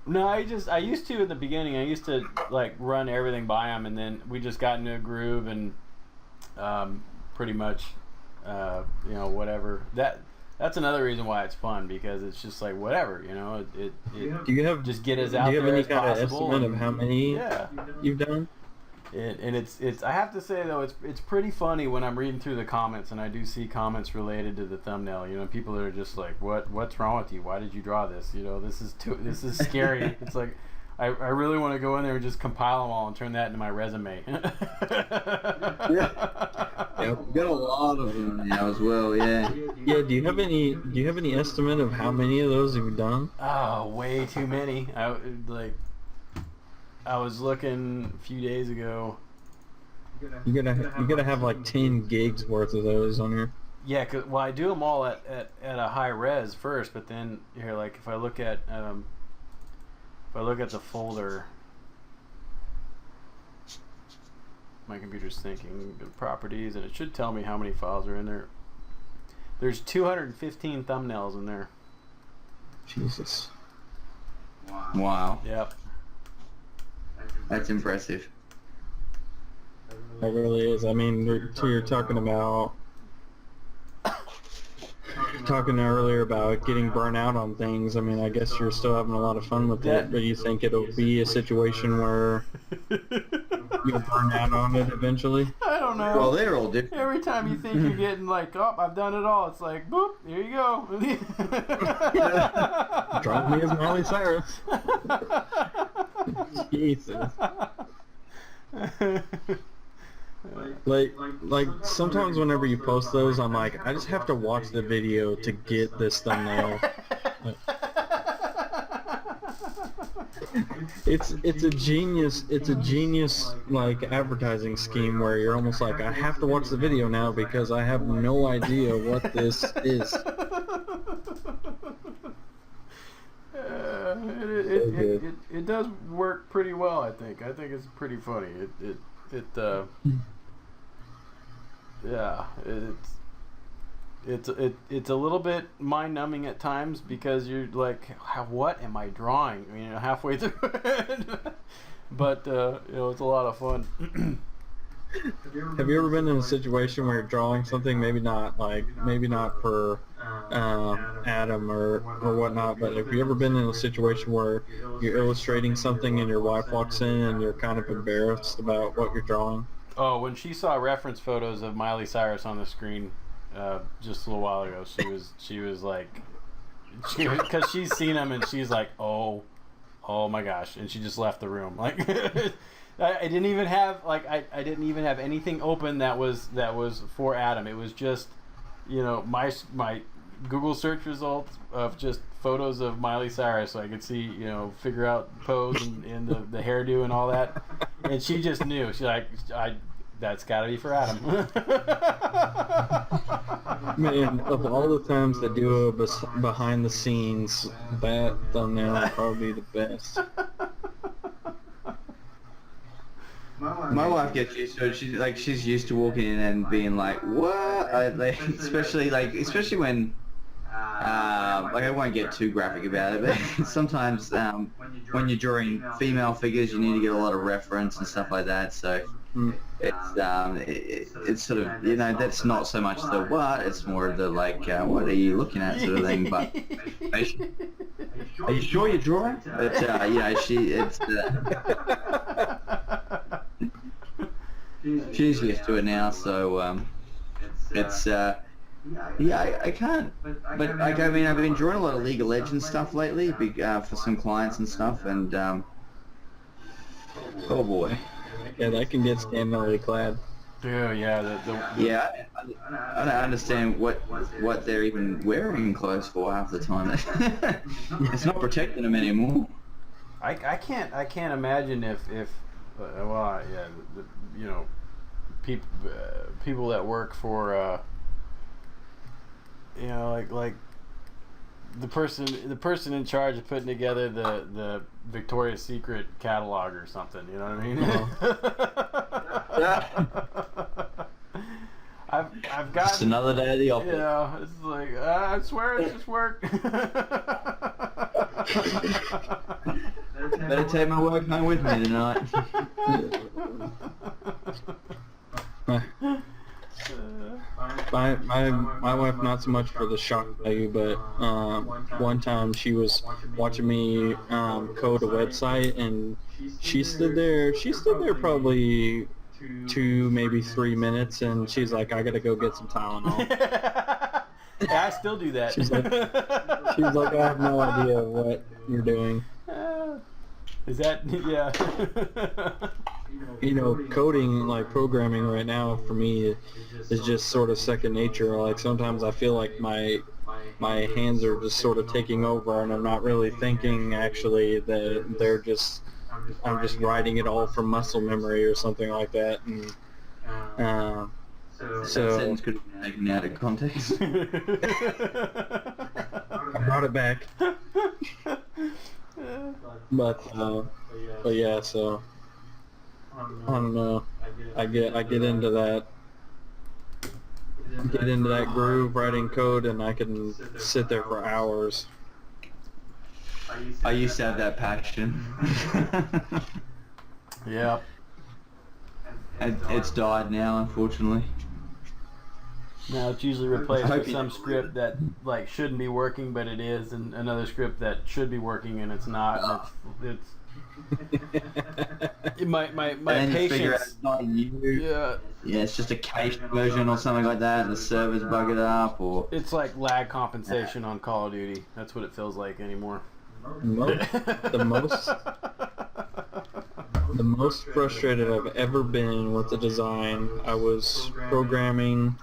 D: No, I used to in the beginning. I used to like run everything by him, and then we just got into a groove, and pretty much, whatever. That's another reason why it's fun, because it's just like whatever, It
B: Do you have
D: just get as out
B: Do you have
D: there
B: any
D: as
B: kind of
D: possible.
B: estimate of how many you've done?
D: And it's I have to say though, it's pretty funny when I'm reading through the comments and I do see comments related to the thumbnail. People that are just like, what's wrong with you? Why did you draw this? This is scary. It's like I really want to go in there and just compile them all and turn that into my resume.
C: Yeah, we've got a lot of them now as well. Yeah.
B: Yeah. Do you have any estimate of how many of those you've done?
D: Oh, way too many. I was looking a few days ago.
B: You gotta have like 10 gigs worth of those on here.
D: Yeah, I do them all at a high res first, but then here, like if I look at the folder, my computer's thinking the properties, and it should tell me how many files are in there. There's 215 thumbnails in there.
B: Jesus.
C: Wow.
D: Yep.
C: That's impressive.
B: That really is. I mean, you're talking about earlier about getting burnt out on things. I mean, I guess you're still having a lot of fun with it, but you think it'll be a situation where you'll burn out on it eventually?
D: I don't know.
C: Well, they're all different.
D: Every time you think you're getting like, oh, I've done it all, it's like, boop, here you go.
B: Drunk me as Miley Cyrus. Jesus. Like sometimes whenever you post those, I'm like, I just have to watch the video to get this thumbnail. It's a genius like advertising scheme where you're almost like, I have to watch the video now because I have no idea what this is.
D: It does work pretty well, I think. I think it's pretty funny. It's a little bit mind-numbing at times because you're like, what am I drawing? Halfway through it. But it's a lot of fun.
B: Have you ever been in a situation where you're drawing something, maybe not for Adam or whatnot, but have you ever been in a situation where you're illustrating something and your wife walks in and you're kind of embarrassed about what you're drawing?
D: Oh, when she saw reference photos of Miley Cyrus on the screen just a little while ago, she was like, because she's seen them and she's like, oh my gosh, and she just left the room. Like, I didn't even have I didn't even have anything open that was for Adam. It was just my Google search results of just photos of Miley Cyrus, so I could see figure out pose and the hairdo and all that. And she just knew. She's like, that's got to be for Adam.
B: Man, of all the times to do a behind the scenes, that thumbnail would probably be the best.
C: My wife gets used to it. She's used to walking in and being like, "What?" Especially when, I won't get too graphic about it, but sometimes when you're drawing female figures, you need to get a lot of reference and stuff like that. So it's sort of that's not so much the what, it's more of the like, what are you looking at sort of thing. But are you sure you're drawing? But she's used to it now, so it's I can't. But I've been drawing a lot of League of Legends stuff lately, for some clients and stuff, and oh boy.
B: Yeah, that can get scandalously clad.
D: Yeah,
C: yeah. I don't understand what they're even wearing clothes for half the time. It's not protecting them anymore.
D: I can't imagine if people that work for like the person in charge of putting together the Victoria's Secret catalog or something. You know what I mean? I've got
C: Just another day at the office.
D: You know, it's like I swear it's just work.
C: Better take my work home with me tonight.
B: My wife, not so much for the shock value, but one time she was watching me code a website, and she stood there probably 2, maybe 3 minutes, and she's like, I gotta go get some Tylenol.
D: Yeah, I still do that.
B: She's like, I have no idea what you're doing.
D: Is that, yeah.
B: You know, coding, like programming right now for me is just sort of second nature. Like sometimes I feel like my hands are just sort of taking over, and I'm not really thinking actually that I'm just writing it all from muscle memory or something like that. And
C: That sentence could have been taken out of context.
B: I brought it back. But yeah, so I don't know. I get into that groove writing code, and I can sit there for hours.
C: I used to have that passion.
D: Yeah.
C: It's died now, unfortunately.
D: Now it's usually replaced with some script that like shouldn't be working, but it is, and another script that should be working and it's not. And it's my
C: and you figure out
D: patience.
C: it's not you.
D: Yeah,
C: Yeah, it's just a cached version or something like that, and the server's bug it up, or...
D: it's like lag compensation on Call of Duty. That's what it feels like anymore.
B: The most frustrated I've ever been with the design. I was programming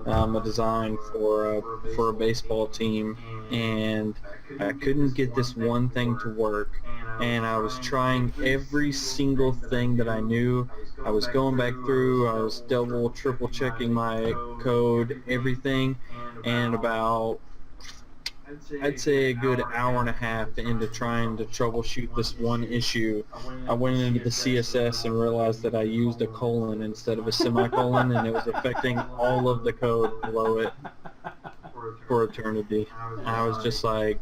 B: a design for a baseball team, and I couldn't get this one thing to work, and I was trying every single thing that I knew. I was going back through, I was double, triple checking my code, everything, and about I'd say a good hour and a half into trying to troubleshoot this one issue, I went into the CSS and realized that I used a colon instead of a semicolon, and it was affecting all of the code below it for eternity. And I was just like,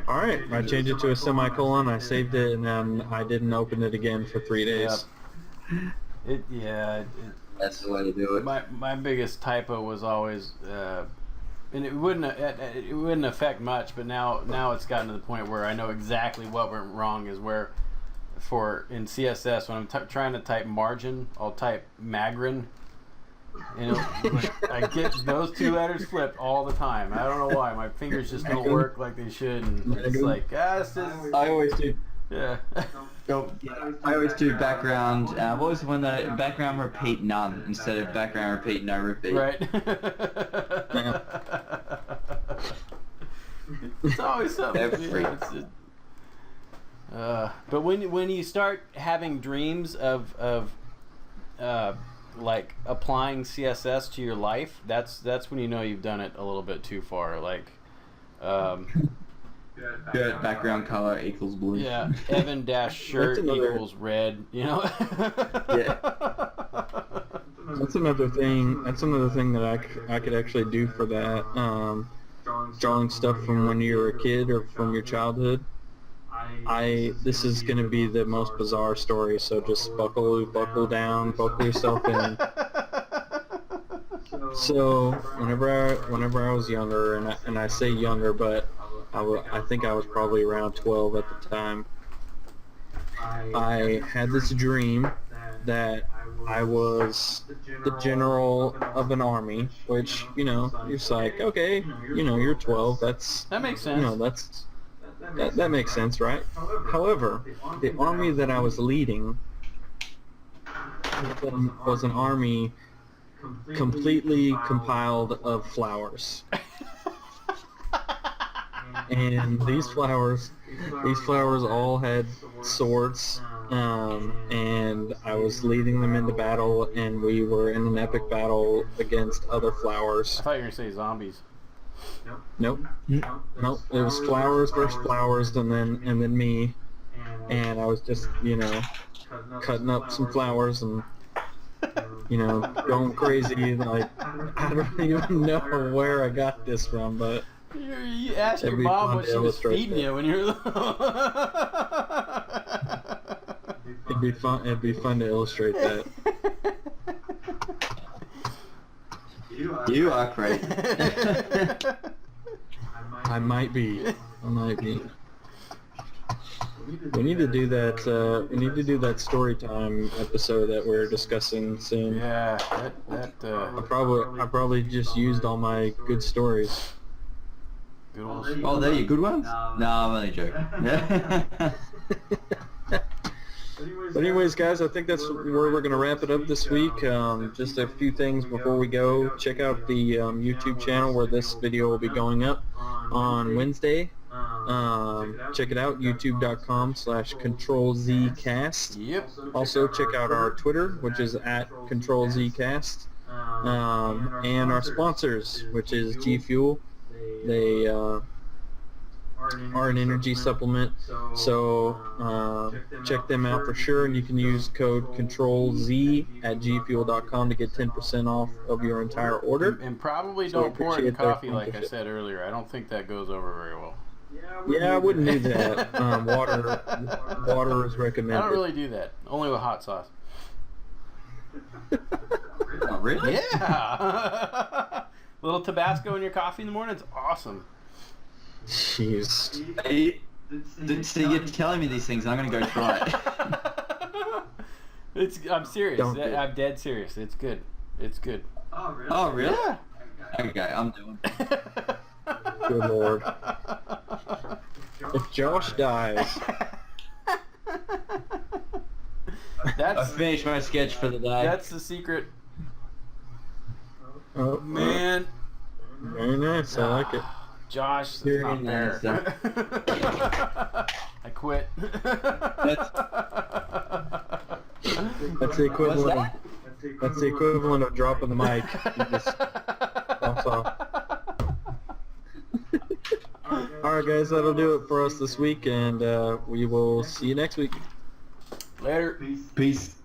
B: alright, I changed it to a semicolon, I saved it, and then I didn't open it again for 3 days.
C: That's the way to do it.
D: My biggest typo was always, and it wouldn't affect much, but now it's gotten to the point where I know exactly what went wrong. Is where, in CSS, when I'm trying to type margin, I'll type magrin. And I get those two letters flipped all the time. I don't know why. My fingers just don't work like they should, and it's like, this is...
C: I always do.
D: Yeah.
C: I always do background. What was the one that background repeat none instead of background repeat no repeat?
D: Right. It's always something. But when you start having dreams of like applying CSS to your life, that's when you know you've done it a little bit too far. Like.
C: Good background color equals blue.
D: Yeah, Evan-shirt equals red. You know.
C: Yeah.
B: That's another thing. That's another thing that I could actually do for that. Drawing stuff from when you were a kid or from your childhood. This is going to be the most bizarre story, so just buckle down, buckle yourself in. So whenever I was younger, and I say younger, but I think I was probably around 12 at the time, I had this dream that I was the general of an army, which, you're just like, okay, you're 12, that
D: makes sense.
B: That makes sense, right? However, the army that I was leading was an army completely compiled of flowers. And these flowers all had swords, and I was leading them into battle, and we were in an epic battle against other flowers.
D: I thought you were going to say zombies.
B: Nope. Nope. It was flowers versus flowers, and then me, and I was just cutting up some flowers and going crazy. Like I don't even know where I got this from, but
D: You asked your
B: it'd be
D: mom
B: fun
D: what
B: to
D: she was
B: illustrate
D: feeding
B: that.
D: you when you were little.
B: It'd be fun. It'd be fun to illustrate that.
C: You are great.
B: I might be. We need to do that. We need to do that story time episode that we're discussing soon.
D: Yeah,
B: I probably just used all my good stories.
D: good old.
C: Oh, they're your good ones? No, I'm only joking.
B: But anyways, guys, I think that's where we're going to wrap it up this week. Just a few things before we go. Check out the YouTube channel where this video will be going up on Wednesday. Check it out, youtube.com/CtrlZ Cast.
D: Yep.
B: Also, check out our Twitter, which is @CtrlZ Cast. And our sponsors, which is G Fuel. They are an energy supplement, so check them out for sure, and you can use code Ctrl+Z at gfuel.com to get 10% off of your entire order.
D: And probably
B: So
D: don't pour it in
B: appreciate their
D: coffee like I
B: sponsorship.
D: said earlier. I don't think that goes over very well.
B: Yeah, I wouldn't do that. Water is
D: I
B: recommended.
D: don't really do that. Only with hot sauce.
C: Oh, really?
D: Yeah. Little Tabasco in your coffee in the morning. It's awesome.
B: Jeez.
C: So you're telling me these things, and I'm going to go try it.
D: I'm serious.
B: Don't do it.
D: I'm dead serious. It's good. It's good.
C: Oh, really?
D: Yeah.
C: Okay, I'm doing it.
B: Good Lord. If Josh dies,
C: I
D: That's
C: finished my sketch for the day.
D: that's the secret,
B: oh,
D: man.
B: very nice. I like it.
D: Josh, that's
B: Very
D: not
C: nice,
D: fair. I quit.
B: That's the equivalent.
C: What's
B: That's the equivalent of dropping the mic. You just bounce off. All right, guys, that'll do it for us this week, and we will see you next week.
D: Later.
C: Peace.